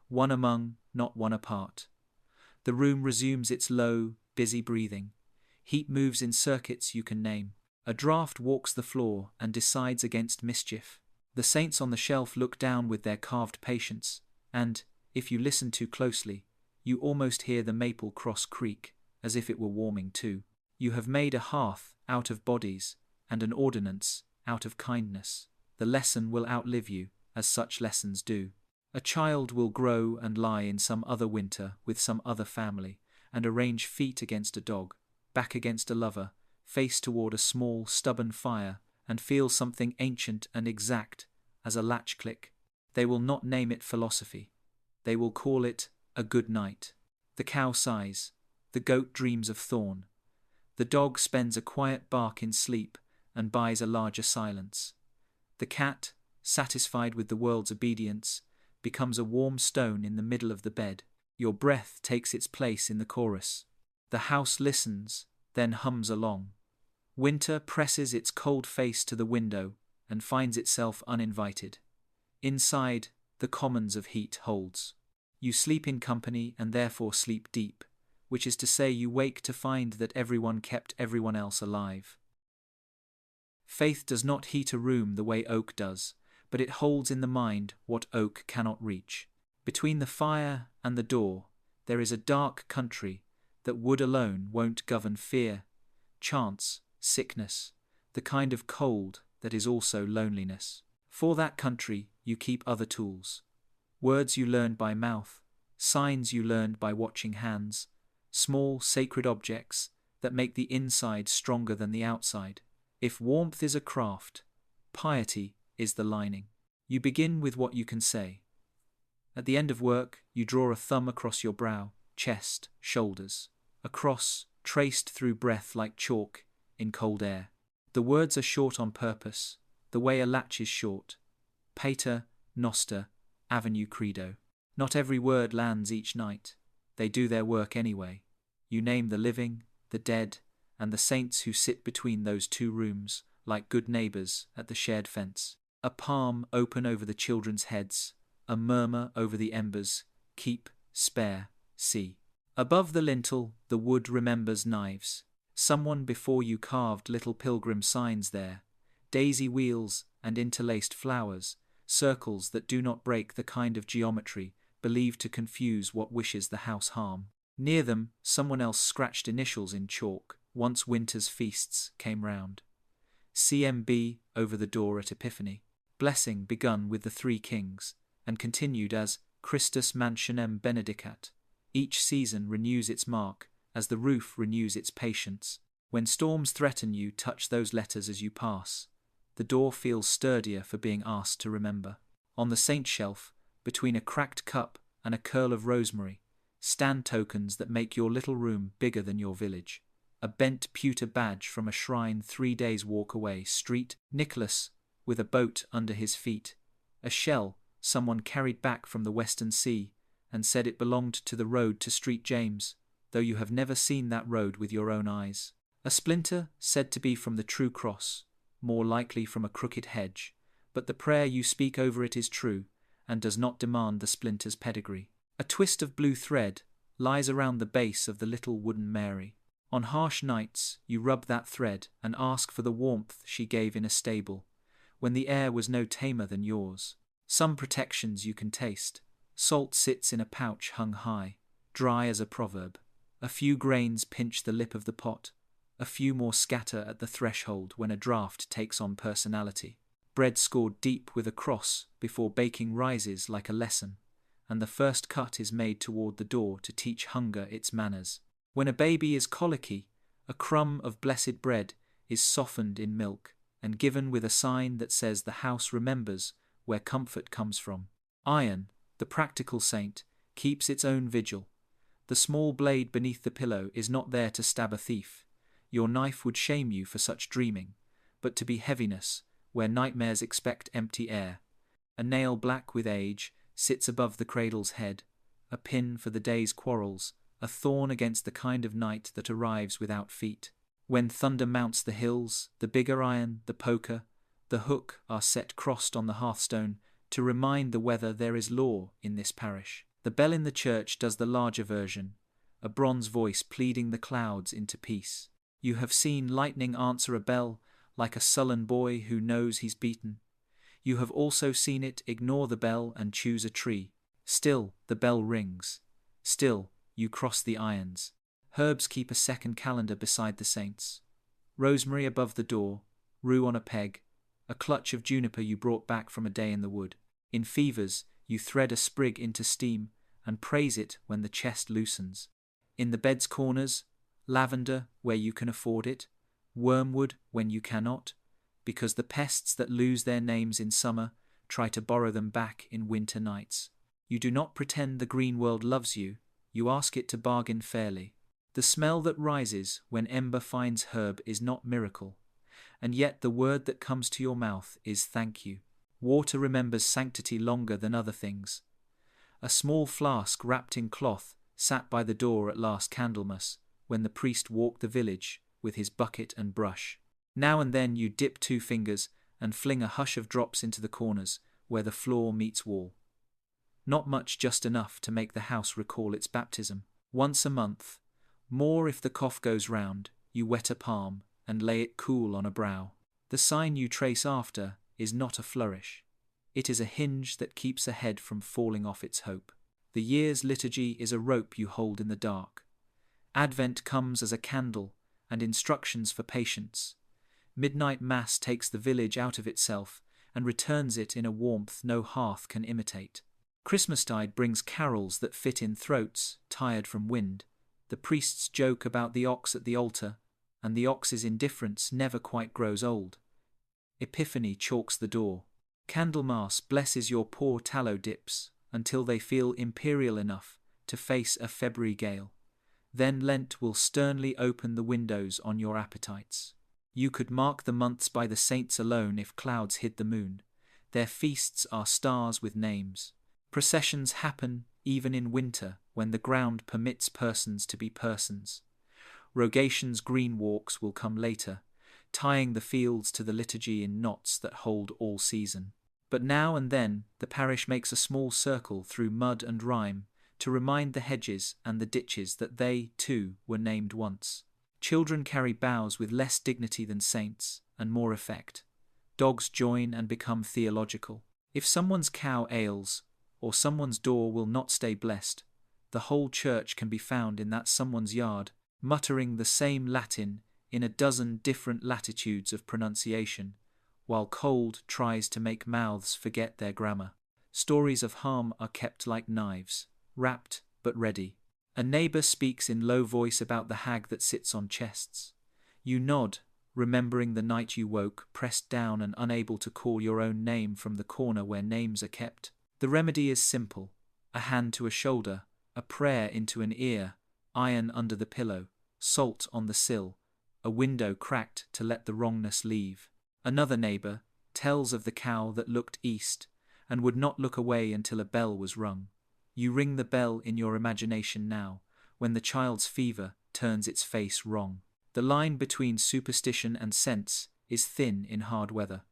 One among, not one apart. The room resumes its low, busy breathing. Heat moves in circuits you can name. A draught walks the floor and decides against mischief. The saints on the shelf look down with their carved patience, and, if you listen too closely, you almost hear the maple cross creak, as if it were warming too. You have made a hearth out of bodies, and an ordinance out of kindness. The lesson will outlive you, as such lessons do. A child will grow and lie in some other winter with some other family, and arrange feet against a dog, back against a lover, face toward a small, stubborn fire, and feel something ancient and exact as a latch click. They will not name it philosophy. They will call it a good night. The cow sighs. The goat dreams of thorn. The dog spends a quiet bark in sleep and buys a larger silence. The cat, satisfied with the world's obedience, becomes a warm stone in the middle of the bed. Your breath takes its place in the chorus. The house listens, then hums along. Winter presses its cold face to the window and finds itself uninvited. Inside, the commons of heat holds. You sleep in company and therefore sleep deep, which is to say you wake to find that everyone kept everyone else alive. Faith does not heat a room the way oak does, but it holds in the mind what oak cannot reach. Between the fire and the door, there is a dark country that wood alone won't govern fear, chance, sickness, the kind of cold that is also loneliness. For that country you keep other tools. Words you learned by mouth, signs you learned by watching hands, small sacred objects that make the inside stronger than the outside. If warmth is a craft, piety is the lining. You begin with what you can say. At the end of work, you draw a thumb across your brow, chest, shoulders. A cross traced through breath like chalk in cold air. The words are short on purpose, the way a latch is short. Pater, noster, avenue credo. Not every word lands each night. They do their work anyway. You name the living, the dead, and the saints who sit between those two rooms, like good neighbors at the shared fence. A palm open over the children's heads, a murmur over the embers, keep, spare, see. Above the lintel, the wood remembers knives. Someone before you carved little pilgrim signs there, daisy wheels and interlaced flowers, circles that do not break the kind of geometry believed to confuse what wishes the house harm. Near them, someone else scratched initials in chalk, once winter's feasts came round. CMB over the door at Epiphany. Blessing begun with the three kings, and continued as Christus mansionem benedicat. Each season renews its mark, as the roof renews its patience. When storms threaten you, touch those letters as you pass. The door feels sturdier for being asked to remember. On the saint shelf, between a cracked cup and a curl of rosemary, stand tokens that make your little room bigger than your village. A bent pewter badge from a shrine 3 days' walk away, Street Nicholas, with a boat under his feet. A shell someone carried back from the western sea, and said it belonged to the road to Street James, though you have never seen that road with your own eyes. A splinter said to be from the true cross, more likely from a crooked hedge, but the prayer you speak over it is true, and does not demand the splinter's pedigree. A twist of blue thread lies around the base of the little wooden Mary. On harsh nights you rub that thread and ask for the warmth she gave in a stable, when the air was no tamer than yours. Some protections you can taste. Salt sits in a pouch hung high, dry as a proverb. A few grains pinch the lip of the pot. A few more scatter at the threshold when a draught takes on personality. Bread scored deep with a cross before baking rises like a lesson, and the first cut is made toward the door to teach hunger its manners. When a baby is colicky, a crumb of blessed bread is softened in milk and given with a sign that says the house remembers where comfort comes from. Iron, the practical saint, keeps its own vigil. The small blade beneath the pillow is not there to stab a thief. Your knife would shame you for such dreaming, but to be heaviness, where nightmares expect empty air. A nail black with age sits above the cradle's head, a pin for the day's quarrels, a thorn against the kind of night that arrives without feet. When thunder mounts the hills, the bigger iron, the poker, the hook are set crossed on the hearthstone to remind the weather there is law in this parish. The bell in the church does the larger version, a bronze voice pleading the clouds into peace. You have seen lightning answer a bell like a sullen boy who knows he's beaten. You have also seen it ignore the bell and choose a tree. Still, the bell rings. Still, you cross the irons. Herbs keep a second calendar beside the saints. Rosemary above the door, rue on a peg, a clutch of juniper you brought back from a day in the wood. In fevers, you thread a sprig into steam and praise it when the chest loosens. In the bed's corners, lavender where you can afford it, wormwood when you cannot, because the pests that lose their names in summer try to borrow them back in winter nights. You do not pretend the green world loves you, you ask it to bargain fairly. The smell that rises when ember finds herb is not miracle, and yet the word that comes to your mouth is thank you. Water remembers sanctity longer than other things. A small flask wrapped in cloth sat by the door at last Candlemas, when the priest walked the village with his bucket and brush. Now and then you dip 2 fingers and fling a hush of drops into the corners where the floor meets wall. Not much, just enough to make the house recall its baptism. Once a month, more if the cough goes round, you wet a palm and lay it cool on a brow. The sign you trace after is not a flourish. It is a hinge that keeps a head from falling off its hope. The year's liturgy is a rope you hold in the dark. Advent comes as a candle and instructions for patience. Midnight Mass takes the village out of itself and returns it in a warmth no hearth can imitate. Christmastide brings carols that fit in throats tired from wind. The priests joke about the ox at the altar, and the ox's indifference never quite grows old. Epiphany chalks the door. Candlemas blesses your poor tallow dips until they feel imperial enough to face a February gale. Then Lent will sternly open the windows on your appetites. You could mark the months by the saints alone if clouds hid the moon. Their feasts are stars with names. Processions happen even in winter when the ground permits persons to be persons. Rogation's green walks will come later, tying the fields to the liturgy in knots that hold all season. But now and then the parish makes a small circle through mud and rime to remind the hedges and the ditches that they, too, were named once. Children carry boughs with less dignity than saints, and more effect. Dogs join and become theological. If someone's cow ails, or someone's door will not stay blessed, the whole church can be found in that someone's yard, muttering the same Latin in a dozen different latitudes of pronunciation, while cold tries to make mouths forget their grammar. Stories of harm are kept like knives, wrapped but ready. A neighbour speaks in low voice about the hag that sits on chests. You nod, remembering the night you woke, pressed down and unable to call your own name from the corner where names are kept. The remedy is simple: a hand to a shoulder, a prayer into an ear, iron under the pillow, salt on the sill, a window cracked to let the wrongness leave. Another neighbor tells of the cow that looked east and would not look away until a bell was rung. You ring the bell in your imagination now, when the child's fever turns its face wrong. The line between superstition and sense is thin in hard weather.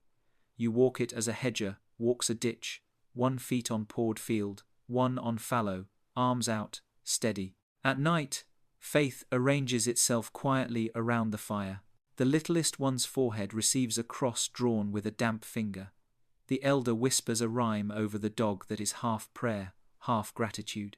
You walk it as a hedger walks a ditch, 1 foot on poured field, 1 on fallow, arms out, steady. At night, faith arranges itself quietly around the fire. The littlest one's forehead receives a cross drawn with a damp finger. The elder whispers a rhyme over the dog that is half prayer, half gratitude.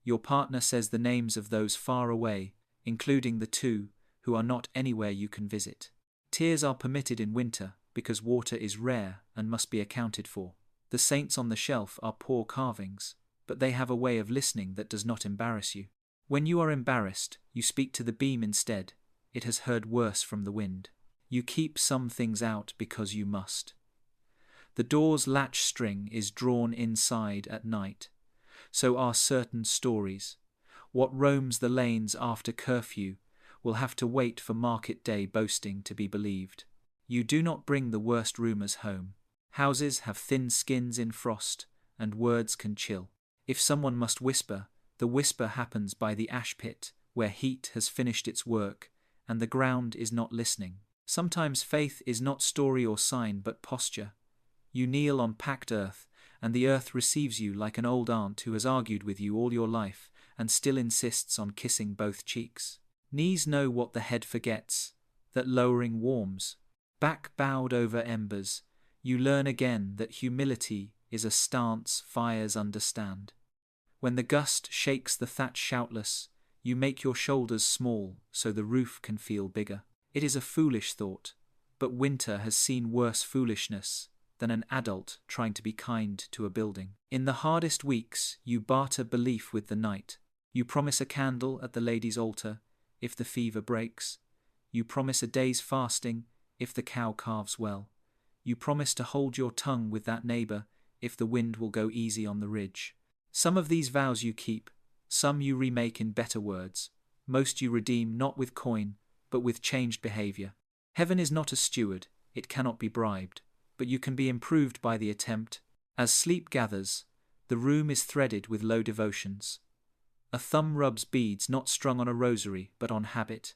Your partner says the names of those far away, including the 2 who are not anywhere you can visit. Tears are permitted in winter because water is rare and must be accounted for. The saints on the shelf are poor carvings, but they have a way of listening that does not embarrass you. When you are embarrassed, you speak to the beam instead. It has heard worse from the wind. You keep some things out because you must. The door's latch string is drawn inside at night. So are certain stories. What roams the lanes after curfew will have to wait for market day boasting to be believed. You do not bring the worst rumors home. Houses have thin skins in frost, and words can chill. If someone must whisper, the whisper happens by the ash pit, where heat has finished its work, and the ground is not listening. Sometimes faith is not story or sign but posture. You kneel on packed earth, and the earth receives you like an old aunt who has argued with you all your life and still insists on kissing both cheeks. Knees know what the head forgets, that lowering warms. Back bowed over embers, you learn again that humility is a stance fires understand. When the gust shakes the thatch shoutless, you make your shoulders small so the roof can feel bigger. It is a foolish thought, but winter has seen worse foolishness than an adult trying to be kind to a building. In the hardest weeks, you barter belief with the night. You promise a candle at the lady's altar if the fever breaks. You promise a day's fasting if the cow calves well. You promise to hold your tongue with that neighbor if the wind will go easy on the ridge. Some of these vows you keep, some you remake in better words. Most you redeem not with coin, but with changed behavior. Heaven is not a steward, it cannot be bribed, but you can be improved by the attempt. As sleep gathers, the room is threaded with low devotions. A thumb rubs beads not strung on a rosary, but on habit.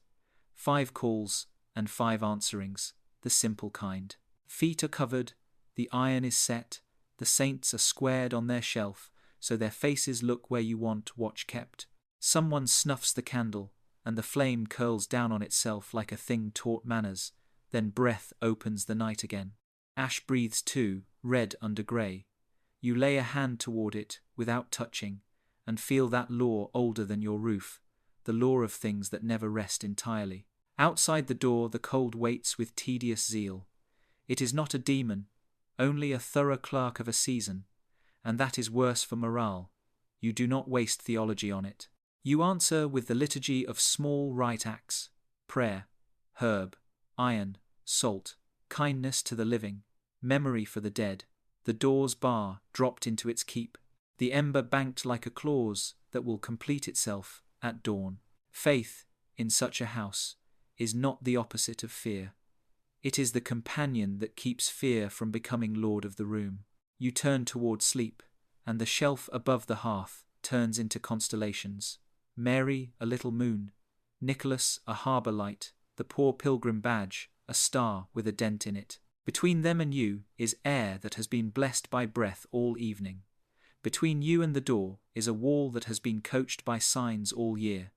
5 calls and 5 answerings, the simple kind. Feet are covered, the iron is set, the saints are squared on their shelf, so their faces look where you want watch kept. Someone snuffs the candle, and the flame curls down on itself like a thing taught manners, then breath opens the night again. Ash breathes too, red under grey. You lay a hand toward it, without touching, and feel that law older than your roof, the law of things that never rest entirely. Outside the door the cold waits with tedious zeal. It is not a demon, only a thorough clerk of a season, and that is worse for morale. You do not waste theology on it. You answer with the liturgy of small right acts: prayer, herb, iron, salt, kindness to the living, memory for the dead, the door's bar dropped into its keep, the ember banked like a clause that will complete itself at dawn. Faith, in such a house, is not the opposite of fear. It is the companion that keeps fear from becoming lord of the room. You turn toward sleep, and the shelf above the hearth turns into constellations. Mary, a little moon, Nicholas, a harbour light, the poor pilgrim badge, a star with a dent in it. Between them and you is air that has been blessed by breath all evening. Between you and the door is a wall that has been coached by signs all year.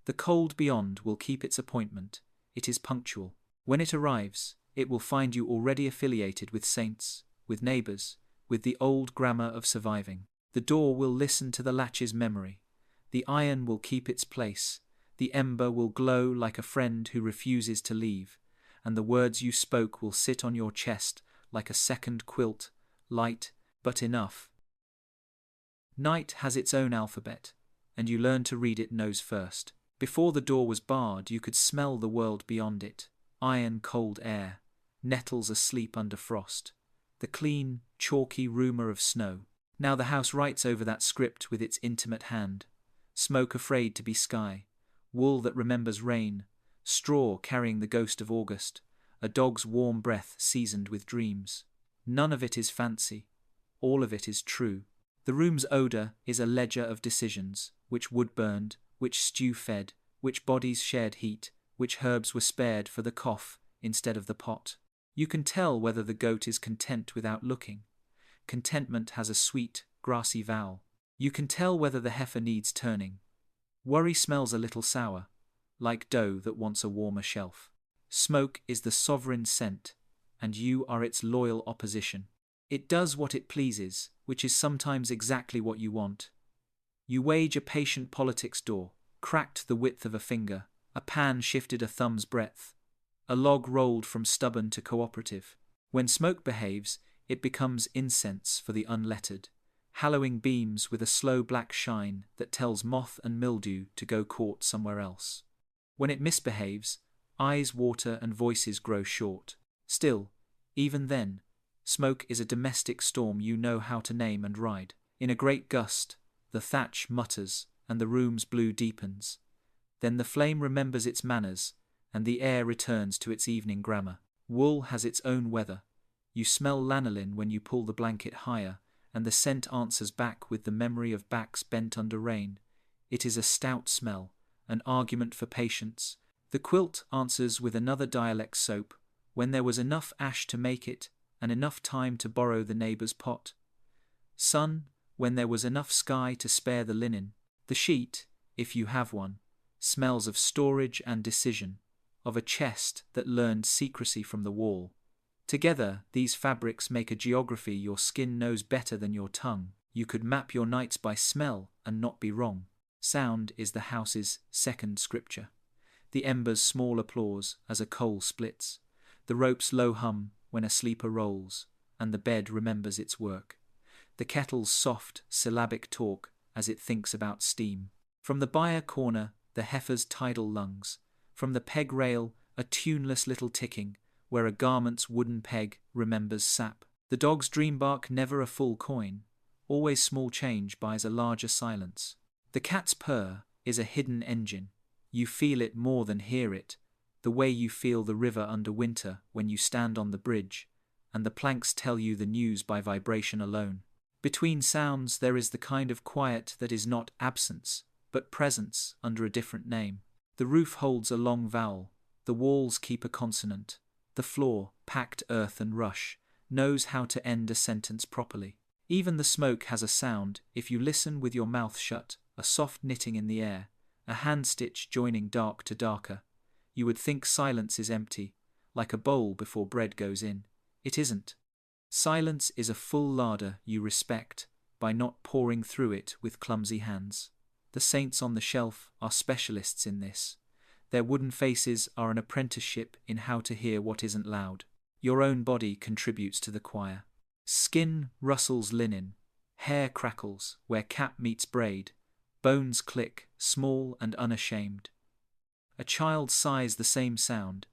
The cold beyond will keep its appointment. It is punctual. When it arrives, it will find you already affiliated with saints, with neighbours, with the old grammar of surviving. The door will listen to the latch's memory. The iron will keep its place. The ember will glow like a friend who refuses to leave, and the words you spoke will sit on your chest like a second quilt, light, but enough. Night has its own alphabet, and you learn to read it nose first. Before the door was barred, you could smell the world beyond it. iron-cold air, nettles asleep under frost, the clean, chalky rumour of snow. Now the house writes over that script with its intimate hand. Smoke afraid to be sky, wool that remembers rain, straw carrying the ghost of August, a dog's warm breath seasoned with dreams. None of it is fancy. All of it is true. The room's odour is a ledger of decisions, which wood burned, which stew fed, which bodies shared heat, which herbs were spared for the cough instead of the pot. You can tell whether the goat is content without looking. Contentment has a sweet, grassy vowel. You can tell whether the heifer needs turning. Worry smells a little sour, like dough that wants a warmer shelf. Smoke is the sovereign scent, and you are its loyal opposition. It does what it pleases, which is sometimes exactly what you want. You wage a patient politics door, cracked the width of a finger, a pan shifted a thumb's breadth, a log rolled from stubborn to cooperative. When smoke behaves, it becomes incense for the unlettered, hallowing beams with a slow black shine that tells moth and mildew to go court somewhere else. When it misbehaves, eyes water and voices grow short. Still, even then, smoke is a domestic storm you know how to name and ride. In a great gust, the thatch mutters and the room's blue deepens. Then the flame remembers its manners, and the air returns to its evening grammar. Wool has its own weather. You smell lanolin when you pull the blanket higher, and the scent answers back with the memory of backs bent under rain. It is a stout smell, an argument for patience. The quilt answers with another dialect soap, when there was enough ash to make it, and enough time to borrow the neighbour's pot. Sun, when there was enough sky to spare the linen. The sheet, if you have one, smells of storage and decision, of a chest that learned secrecy from the wall. Together, these fabrics make a geography your skin knows better than your tongue. You could map your nights by smell and not be wrong. Sound is the house's second scripture. The ember's small applause as a coal splits, the rope's low hum when a sleeper rolls, and the bed remembers its work. The kettle's soft, syllabic talk as it thinks about steam. From the byre corner, the heifer's tidal lungs. From the peg rail, a tuneless little ticking, where a garment's wooden peg remembers sap. The dog's dream bark never a full coin, always small change buys a larger silence. The cat's purr is a hidden engine. You feel it more than hear it, the way you feel the river under winter when you stand on the bridge, and the planks tell you the news by vibration alone. Between sounds there is the kind of quiet that is not absence, but presence under a different name. The roof holds a long vowel, the walls keep a consonant. The floor, packed earth and rush, knows how to end a sentence properly. Even the smoke has a sound if you listen with your mouth shut, a soft knitting in the air, a hand stitch joining dark to darker. You would think silence is empty, like a bowl before bread goes in. It isn't. Silence is a full larder you respect by not pouring through it with clumsy hands. The saints on the shelf are specialists in this. Their wooden faces are an apprenticeship in how to hear what isn't loud. Your own body contributes to the choir. Skin rustles linen, hair crackles where cap meets braid, bones click, small and unashamed. A child sighs the same sound.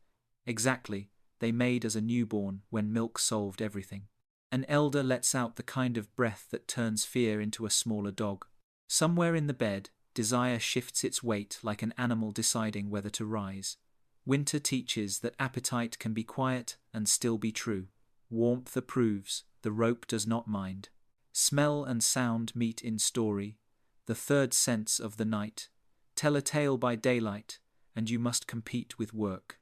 Exactly, they made as a newborn when milk solved everything. An elder lets out the kind of breath that turns fear into a smaller dog. Somewhere in the bed, desire shifts its weight like an animal deciding whether to rise. Winter teaches that appetite can be quiet and still be true. Warmth approves, the rope does not mind. Smell and sound meet in story, the third sense of the night. Tell a tale by daylight, and you must compete with work.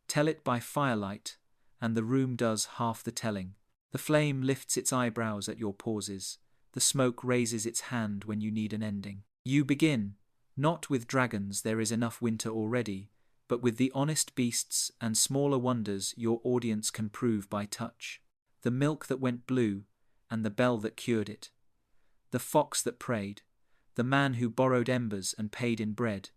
Tell it by firelight, and the room does half the telling. The flame lifts its eyebrows at your pauses. The smoke raises its hand when you need an ending. You begin, not with dragons, there is enough winter already, but with the honest beasts and smaller wonders your audience can prove by touch. The milk that went blue, and the bell that cured it. The fox that prayed, the man who borrowed embers and paid in bread.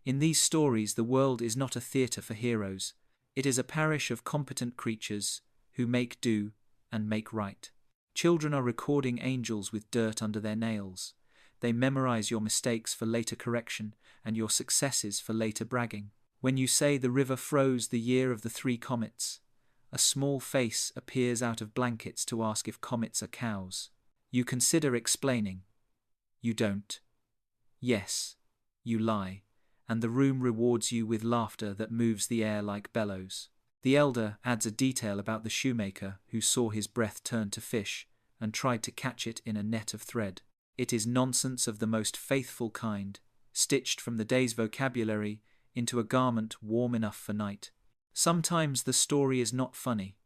In these stories the world is not a theatre for heroes, it is a parish of competent creatures who make do and make right. Children are recording angels with dirt under their nails. They memorize your mistakes for later correction and your successes for later bragging. When you say the river froze the year of the 3 comets, a small face appears out of blankets to ask if comets are cows. You consider explaining. You don't. Yes. You lie, and the room rewards you with laughter that moves the air like bellows. The elder adds a detail about the shoemaker who saw his breath turn to fish and tried to catch it in a net of thread. It is nonsense of the most faithful kind, stitched from the day's vocabulary into a garment warm enough for night. Sometimes the story is not funny.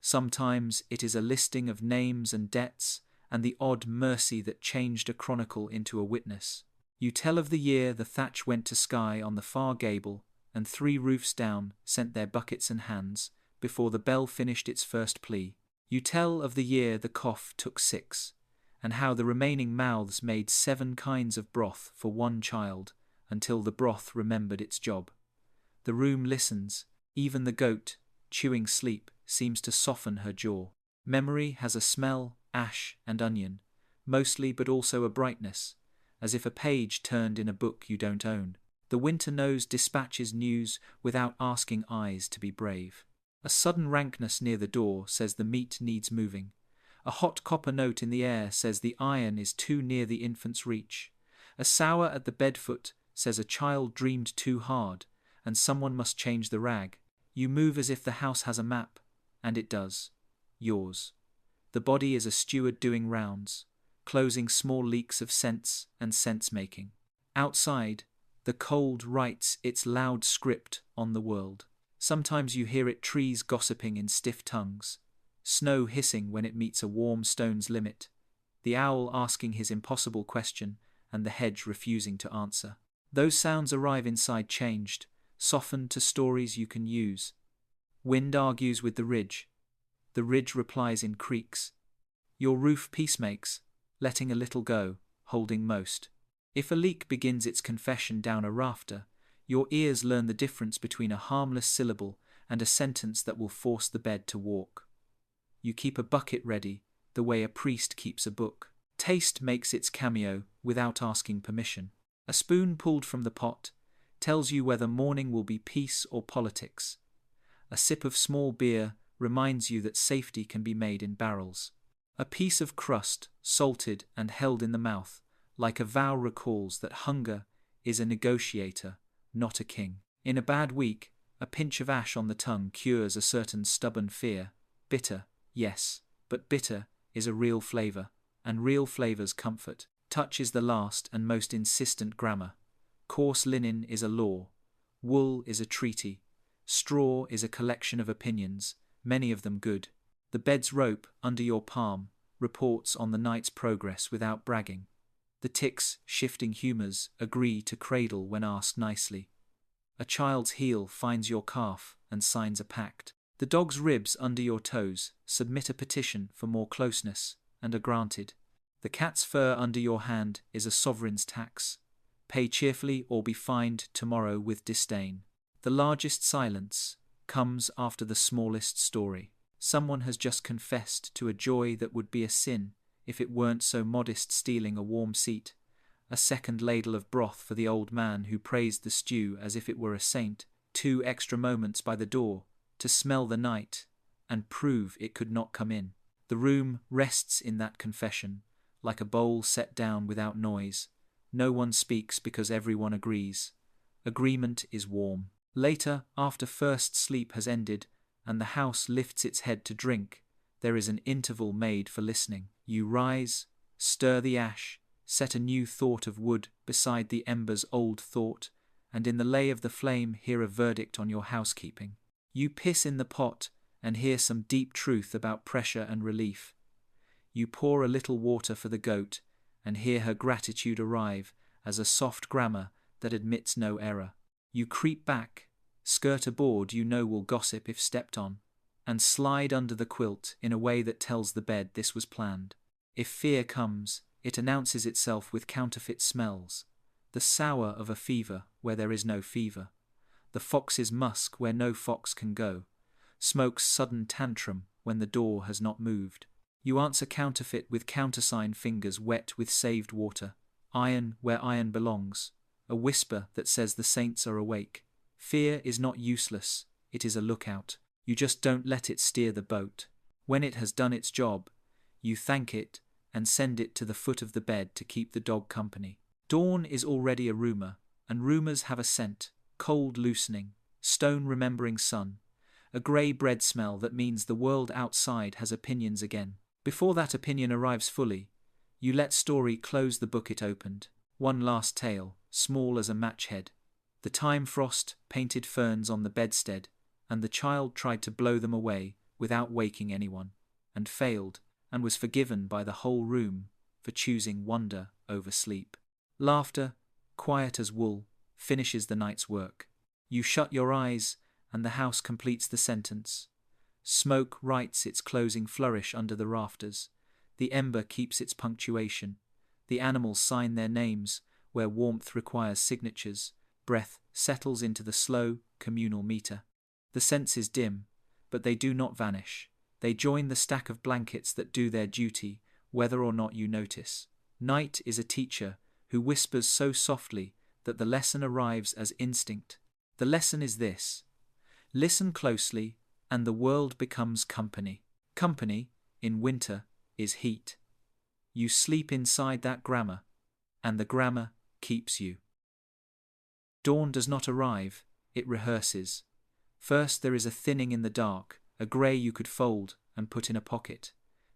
Sometimes it is a listing of names and debts and the odd mercy that changed a chronicle into a witness. You tell of the year the thatch went to sky on the far gable, and 3 roofs down sent their buckets and hands before the bell finished its first plea. You tell of the year the cough took 6, and how the remaining mouths made 7 kinds of broth for 1 child, until the broth remembered its job. The room listens, even the goat, chewing sleep, seems to soften her jaw. Memory has a smell, ash and onion, mostly, but also a brightness, as if a page turned in a book you don't own. The winter nose dispatches news without asking eyes to be brave. A sudden rankness near the door says the meat needs moving. A hot copper note in the air says the iron is too near the infant's reach. A sour at the bedfoot says a child dreamed too hard, and someone must change the rag. You move as if the house has a map, and it does. Yours. The body is a steward doing rounds, closing small leaks of sense and sense-making. Outside, the cold writes its loud script on the world. Sometimes you hear it trees gossiping in stiff tongues, snow hissing when it meets a warm stone's limit, the owl asking his impossible question and the hedge refusing to answer. Those sounds arrive inside changed, softened to stories you can use. Wind argues with the ridge. The ridge replies in creaks. Your roof peacemakes, letting a little go, holding most. If a leak begins its confession down a rafter, your ears learn the difference between a harmless syllable and a sentence that will force the bed to walk. You keep a bucket ready, the way a priest keeps a book. Taste makes its cameo without asking permission. A spoon pulled from the pot tells you whether morning will be peace or politics. A sip of small beer reminds you that safety can be made in barrels. A piece of crust, salted and held in the mouth, like a vow, recalls that hunger is a negotiator, not a king. In a bad week, a pinch of ash on the tongue cures a certain stubborn fear. Bitter, yes, but bitter is a real flavor, and real flavors comfort. Touch is the last and most insistent grammar. Coarse linen is a law. Wool is a treaty. Straw is a collection of opinions, many of them good. The bed's rope, under your palm, reports on the night's progress without bragging. The ticks, shifting humors, agree to cradle when asked nicely. A child's heel finds your calf and signs a pact. The dog's ribs under your toes submit a petition for more closeness, and are granted. The cat's fur under your hand is a sovereign's tax. Pay cheerfully or be fined tomorrow with disdain. The largest silence comes after the smallest story. Someone has just confessed to a joy that would be a sin if it weren't so modest, stealing a warm seat, a second ladle of broth for the old man who praised the stew as if it were a saint, 2 extra moments by the door to smell the night and prove it could not come in. The room rests in that confession, like a bowl set down without noise. No one speaks because everyone agrees. Agreement is warm. Later, after first sleep has ended and the house lifts its head to drink, there is an interval made for listening. You rise, stir the ash, set a new thought of wood beside the ember's old thought, and in the lay of the flame hear a verdict on your housekeeping. You piss in the pot and hear some deep truth about pressure and relief. You pour a little water for the goat and hear her gratitude arrive as a soft grammar that admits no error. You creep back, skirt a board you know will gossip if stepped on, and slide under the quilt in a way that tells the bed this was planned. If fear comes, it announces itself with counterfeit smells, the sour of a fever where there is no fever, the fox's musk where no fox can go, smoke's sudden tantrum when the door has not moved. You answer counterfeit with countersign fingers wet with saved water, iron where iron belongs, a whisper that says the saints are awake. Fear is not useless, it is a lookout. You just don't let it steer the boat. When it has done its job, you thank it and send it to the foot of the bed to keep the dog company. Dawn is already a rumor, and rumors have a scent, cold loosening, stone remembering sun, a grey bread smell that means the world outside has opinions again. Before that opinion arrives fully, you let story close the book it opened. One last tale, small as a match head. The time frost painted ferns on the bedstead, and the child tried to blow them away without waking anyone, and failed, and was forgiven by the whole room for choosing wonder over sleep. Laughter, quiet as wool, finishes the night's work. You shut your eyes, and the house completes the sentence. Smoke writes its closing flourish under the rafters. The ember keeps its punctuation. The animals sign their names where warmth requires signatures. Breath settles into the slow, communal meter. The senses dim, but they do not vanish. They join the stack of blankets that do their duty, whether or not you notice. Night is a teacher who whispers so softly that the lesson arrives as instinct. The lesson is this: listen closely, and the world becomes company. Company, in winter, is heat. You sleep inside that grammar, and the grammar keeps you. Dawn does not arrive, it rehearses. First there is a thinning in the dark, a grey you could fold and put in a pocket.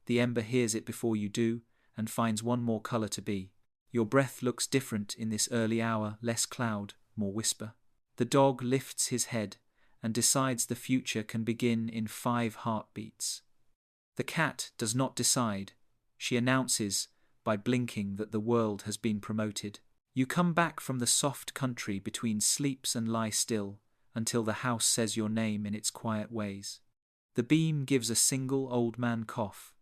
The ember hears it before you do, and finds one more colour to be. Your breath looks different in this early hour, less cloud, more whisper. The dog lifts his head and decides the future can begin in 5 heartbeats. The cat does not decide. She announces, by blinking, that the world has been promoted. You come back from the soft country between sleeps and lie still, until the house says your name in its quiet ways. The beam gives a single old man cough.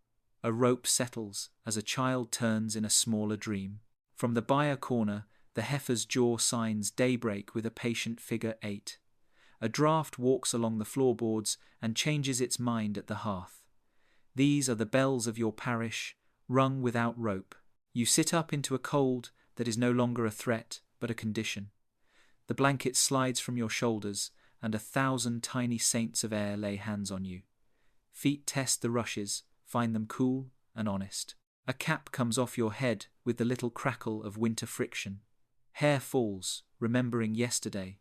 A rope settles as a child turns in a smaller dream. From the byre corner, the heifer's jaw signs daybreak with a patient figure 8. A draught walks along the floorboards and changes its mind at the hearth. These are the bells of your parish, rung without rope. You sit up into a cold that is no longer a threat, but a condition. The blanket slides from your shoulders, and 1,000 tiny saints of air lay hands on you. Feet test the rushes, find them cool and honest. A cap comes off your head with the little crackle of winter friction. Hair falls, remembering yesterday.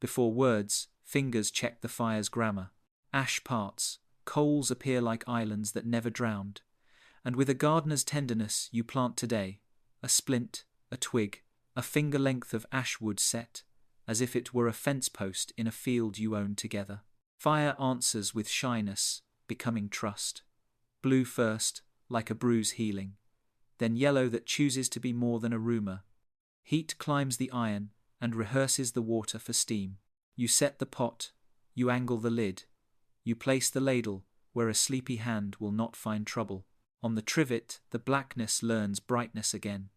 Before words, fingers check the fire's grammar. Ash parts, coals appear like islands that never drowned. And with a gardener's tenderness you plant today, a splint, a twig, a finger length of ash wood set, as if it were a fence post in a field you own together. Fire answers with shyness, becoming trust. Blue first, like a bruise healing, then yellow that chooses to be more than a rumour. Heat climbs the iron and rehearses the water for steam. You set the pot, you angle the lid, you place the ladle where a sleepy hand will not find trouble. On the trivet, the blackness learns brightness again.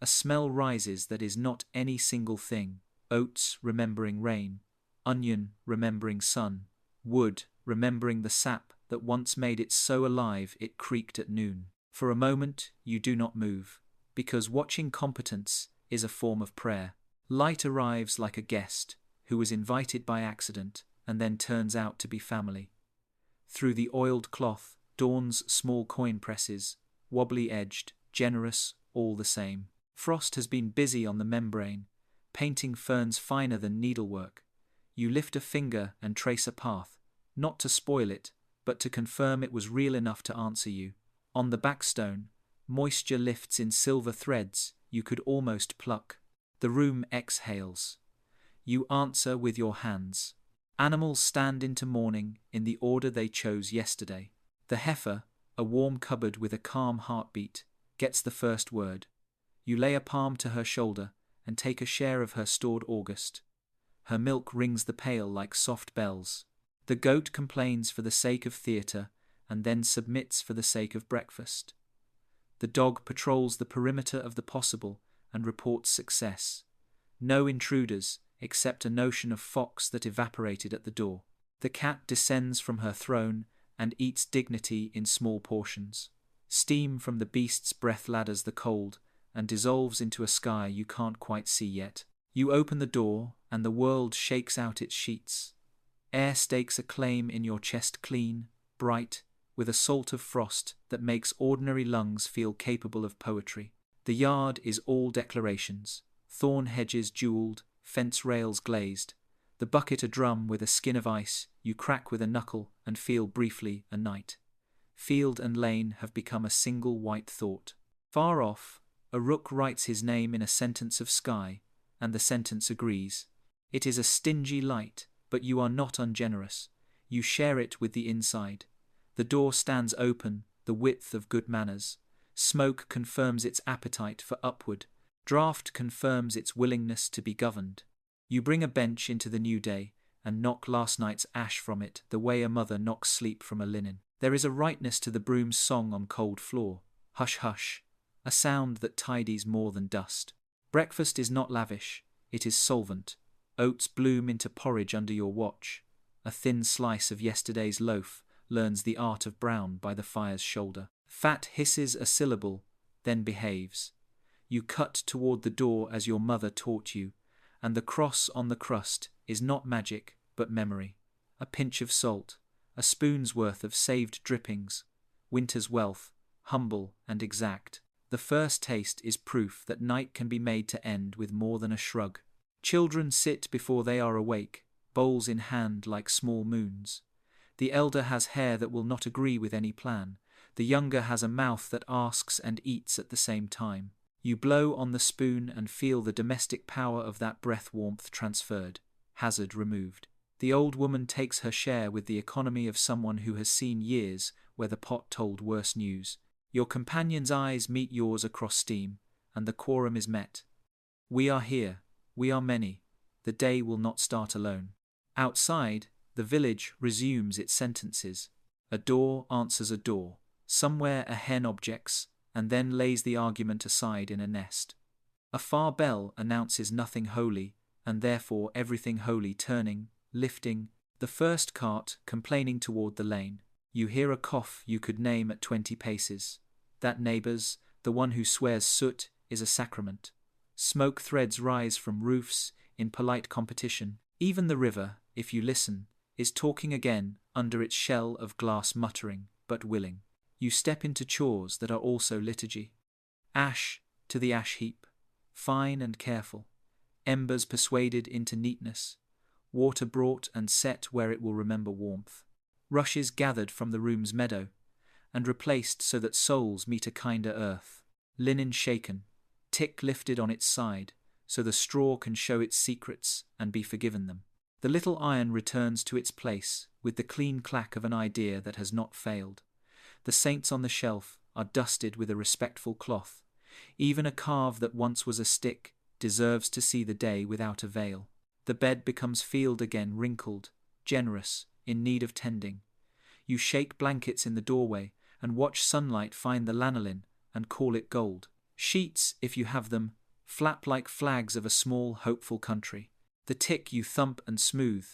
A smell rises that is not any single thing. Oats remembering rain, onion remembering sun, wood remembering the sap that once made it so alive it creaked at noon. For a moment you do not move, because watching competence is a form of prayer. Light arrives like a guest who was invited by accident and then turns out to be family. Through the oiled cloth, dawn's small coin presses, wobbly-edged, generous, all the same. Frost has been busy on the membrane, painting ferns finer than needlework. You lift a finger and trace a path, not to spoil it, but to confirm it was real enough to answer you. On the backstone, moisture lifts in silver threads you could almost pluck. The room exhales. You answer with your hands. Animals stand into mourning in the order they chose yesterday. The heifer, a warm cupboard with a calm heartbeat, gets the first word. You lay a palm to her shoulder and take a share of her stored August. Her milk rings the pail like soft bells. The goat complains for the sake of theatre and then submits for the sake of breakfast. The dog patrols the perimeter of the possible and reports success. No intruders, except a notion of fox that evaporated at the door. The cat descends from her throne and eats dignity in small portions. Steam from the beast's breath ladders the cold and dissolves into a sky you can't quite see yet. You open the door, and the world shakes out its sheets. Air stakes a claim in your chest clean, bright, with a salt of frost that makes ordinary lungs feel capable of poetry. The yard is all declarations, thorn hedges jewelled, fence rails glazed. The bucket a drum with a skin of ice, you crack with a knuckle and feel briefly a night. Field and lane have become a single white thought. Far off, a rook writes his name in a sentence of sky, and the sentence agrees. It is a stingy light, but you are not ungenerous. You share it with the inside. The door stands open, the width of good manners. Smoke confirms its appetite for upward. Draught confirms its willingness to be governed. You bring a bench into the new day, and knock last night's ash from it the way a mother knocks sleep from a linen. There is a rightness to the broom's song on cold floor. Hush, hush, a sound that tidies more than dust. Breakfast is not lavish, it is solvent. Oats bloom into porridge under your watch. A thin slice of yesterday's loaf learns the art of brown by the fire's shoulder. Fat hisses a syllable, then behaves. You cut toward the door as your mother taught you, and the cross on the crust is not magic, but memory. A pinch of salt, a spoon's worth of saved drippings. Winter's wealth, humble and exact. The first taste is proof that night can be made to end with more than a shrug. Children sit before they are awake, bowls in hand like small moons. The elder has hair that will not agree with any plan. The younger has a mouth that asks and eats at the same time. You blow on the spoon and feel the domestic power of that breath, warmth transferred, hazard removed. The old woman takes her share with the economy of someone who has seen years where the pot told worse news. Your companion's eyes meet yours across steam, and the quorum is met. We are here, we are many, the day will not start alone. Outside, the village resumes its sentences. A door answers a door. Somewhere a hen objects, and then lays the argument aside in a nest. A far bell announces nothing holy, and therefore everything holy turning, lifting, the first cart complaining toward the lane. You hear a cough you could name at 20 paces. That neighbour's, the one who swears soot, is a sacrament. Smoke threads rise from roofs in polite competition. Even the river, if you listen, is talking again under its shell of glass, muttering, but willing. You step into chores that are also liturgy. Ash to the ash heap, fine and careful. Embers persuaded into neatness. Water brought and set where it will remember warmth. Rushes gathered from the room's meadow, and replaced so that souls meet a kinder earth. Linen shaken, tick lifted on its side, so the straw can show its secrets and be forgiven them. The little iron returns to its place with the clean clack of an idea that has not failed. The saints on the shelf are dusted with a respectful cloth. Even a carve that once was a stick deserves to see the day without a veil. The bed becomes field again, wrinkled, generous, in need of tending. You shake blankets in the doorway and watch sunlight find the lanolin and call it gold. Sheets, if you have them, flap like flags of a small, hopeful country. The tick you thump and smooth,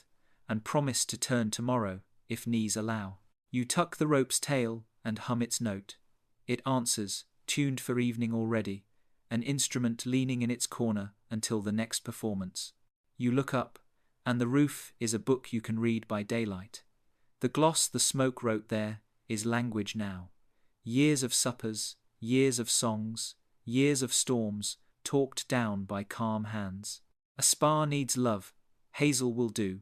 and promise to turn tomorrow, if knees allow. You tuck the rope's tail and hum its note. It answers, tuned for evening already, an instrument leaning in its corner until the next performance. You look up, and the roof is a book you can read by daylight. The gloss the smoke wrote there is language now. Years of suppers, years of songs, years of storms, talked down by calm hands. A spar needs love, hazel will do.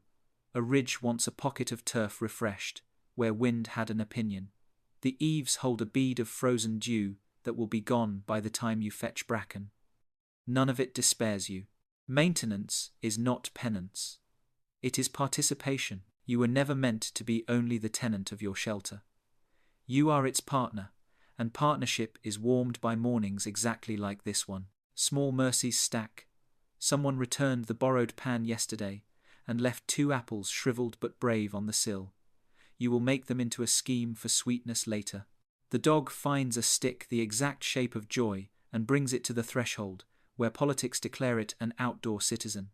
A ridge wants a pocket of turf refreshed, where wind had an opinion. The eaves hold a bead of frozen dew that will be gone by the time you fetch bracken. None of it despairs you. Maintenance is not penance. It is participation. You were never meant to be only the tenant of your shelter. You are its partner, and partnership is warmed by mornings exactly like this one. Small mercies stack. Someone returned the borrowed pan yesterday and left 2 apples shriveled but brave on the sill. You will make them into a scheme for sweetness later. The dog finds a stick the exact shape of joy and brings it to the threshold, where politics declare it an outdoor citizen.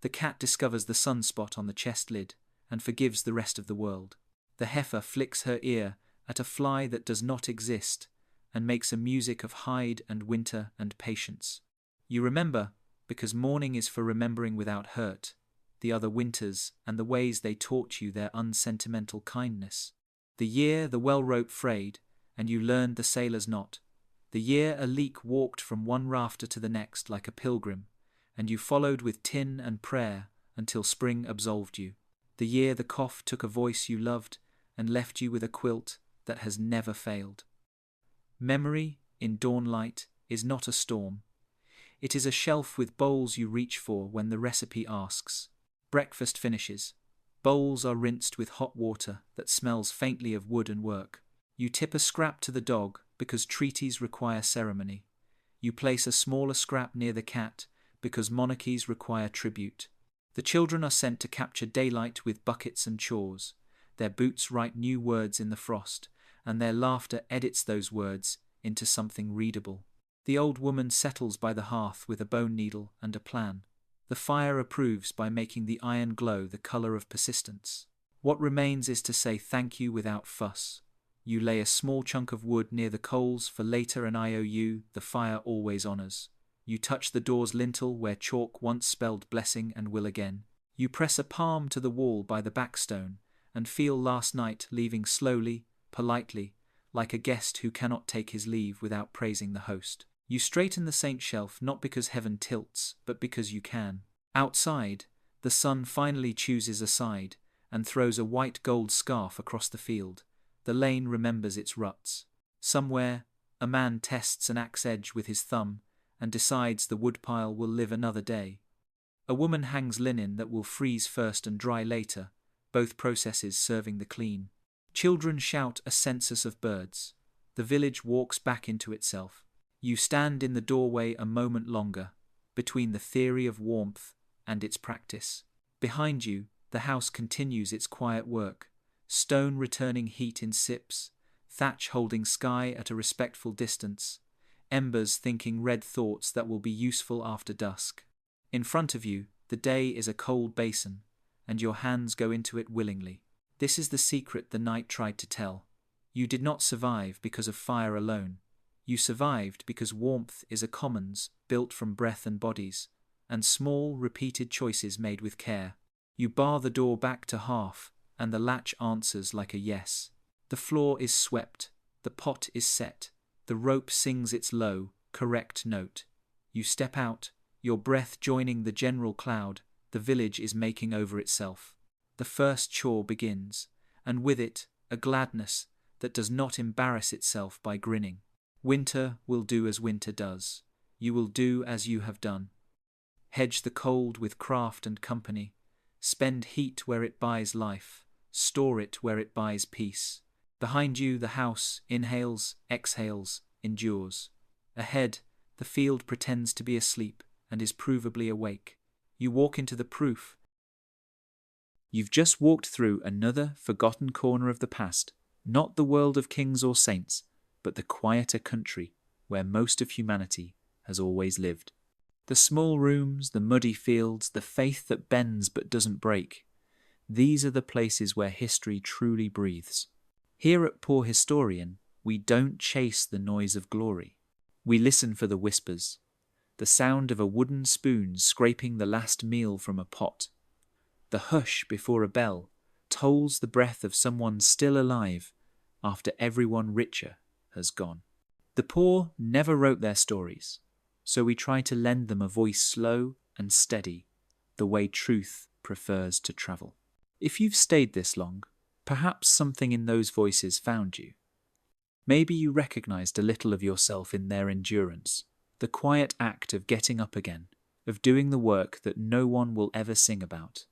The cat discovers the sunspot on the chest lid and forgives the rest of the world. The heifer flicks her ear at a fly that does not exist and makes a music of hide and winter and patience. You remember, because morning is for remembering without hurt, the other winters and the ways they taught you their unsentimental kindness. The year the well rope frayed, and you learned the sailor's knot. The year a leak walked from one rafter to the next like a pilgrim, and you followed with tin and prayer until spring absolved you. The year the cough took a voice you loved and left you with a quilt that has never failed. Memory, in dawnlight, is not a storm. It is a shelf with bowls you reach for when the recipe asks. Breakfast finishes. Bowls are rinsed with hot water that smells faintly of wood and work. You tip a scrap to the dog because treaties require ceremony. You place a smaller scrap near the cat because monarchies require tribute. The children are sent to capture daylight with buckets and chores. Their boots write new words in the frost, and their laughter edits those words into something readable. The old woman settles by the hearth with a bone needle and a plan. The fire approves by making the iron glow the color of persistence. What remains is to say thank you without fuss. You lay a small chunk of wood near the coals for later, an IOU the fire always honors. You touch the door's lintel where chalk once spelled blessing and will again. You press a palm to the wall by the backstone and feel last night leaving slowly, politely, like a guest who cannot take his leave without praising the host. You straighten the saint shelf not because heaven tilts, but because you can. Outside, the sun finally chooses a side and throws a white gold scarf across the field. The lane remembers its ruts. Somewhere, a man tests an axe edge with his thumb and decides the woodpile will live another day. A woman hangs linen that will freeze first and dry later, both processes serving the clean. Children shout a census of birds. The village walks back into itself. You stand in the doorway a moment longer, between the theory of warmth and its practice. Behind you, the house continues its quiet work, stone returning heat in sips, thatch holding sky at a respectful distance, embers thinking red thoughts that will be useful after dusk. In front of you, the day is a cold basin, and your hands go into it willingly. This is the secret the night tried to tell. You did not survive because of fire alone. You survived because warmth is a commons built from breath and bodies, and small, repeated choices made with care. You bar the door back to half, and the latch answers like a yes. The floor is swept, the pot is set, the rope sings its low, correct note. You step out, your breath joining the general cloud. The village is making over itself. The first chore begins, and with it, a gladness that does not embarrass itself by grinning. Winter will do as winter does. You will do as you have done. Hedge the cold with craft and company. Spend heat where it buys life. Store it where it buys peace. Behind you, the house inhales, exhales, endures. Ahead, the field pretends to be asleep and is provably awake. You walk into the proof. You've just walked through another forgotten corner of the past, not the world of kings or saints, but the quieter country where most of humanity has always lived. The small rooms, the muddy fields, the faith that bends but doesn't break. These are the places where history truly breathes. Here at Poor Historian, we don't chase the noise of glory. We listen for the whispers, the sound of a wooden spoon scraping the last meal from a pot. The hush before a bell tolls the breath of someone still alive after everyone richer has gone. The poor never wrote their stories, so we try to lend them a voice slow and steady, the way truth prefers to travel. If you've stayed this long, perhaps something in those voices found you. Maybe you recognized a little of yourself in their endurance, the quiet act of getting up again, of doing the work that no one will ever sing about.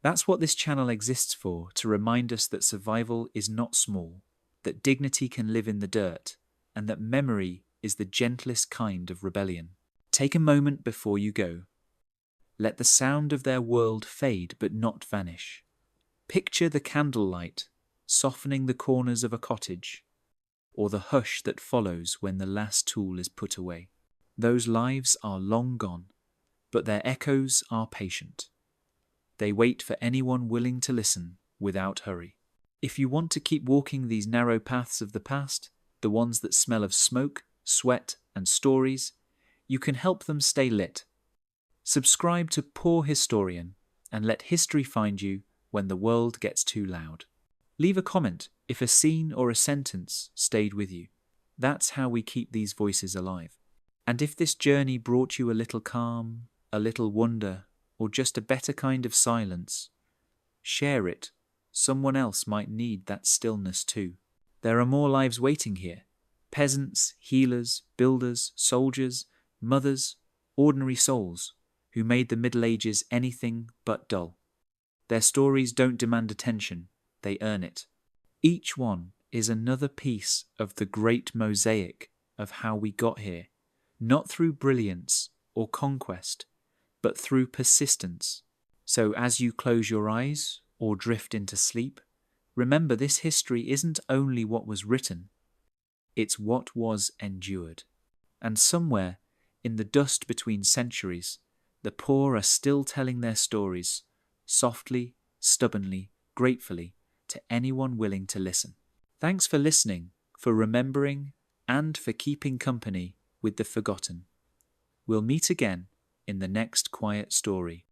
That's what this channel exists for, to remind us that survival is not small, that dignity can live in the dirt, and that memory is the gentlest kind of rebellion. Take a moment before you go. Let the sound of their world fade but not vanish. Picture the candlelight softening the corners of a cottage, or the hush that follows when the last tool is put away. Those lives are long gone, but their echoes are patient. They wait for anyone willing to listen without hurry. If you want to keep walking these narrow paths of the past, the ones that smell of smoke, sweat, and stories, you can help them stay lit. Subscribe to Poor Historian and let history find you when the world gets too loud. Leave a comment if a scene or a sentence stayed with you. That's how we keep these voices alive. And if this journey brought you a little calm, a little wonder, or just a better kind of silence, share it. Someone else might need that stillness too. There are more lives waiting here. Peasants, healers, builders, soldiers, mothers, ordinary souls who made the Middle Ages anything but dull. Their stories don't demand attention, they earn it. Each one is another piece of the great mosaic of how we got here, not through brilliance or conquest, but through persistence. So as you close your eyes or drift into sleep, remember this history isn't only what was written, it's what was endured. And somewhere, in the dust between centuries, the poor are still telling their stories, softly, stubbornly, gratefully, to anyone willing to listen. Thanks for listening, for remembering, and for keeping company with the forgotten. We'll meet again in the next quiet story.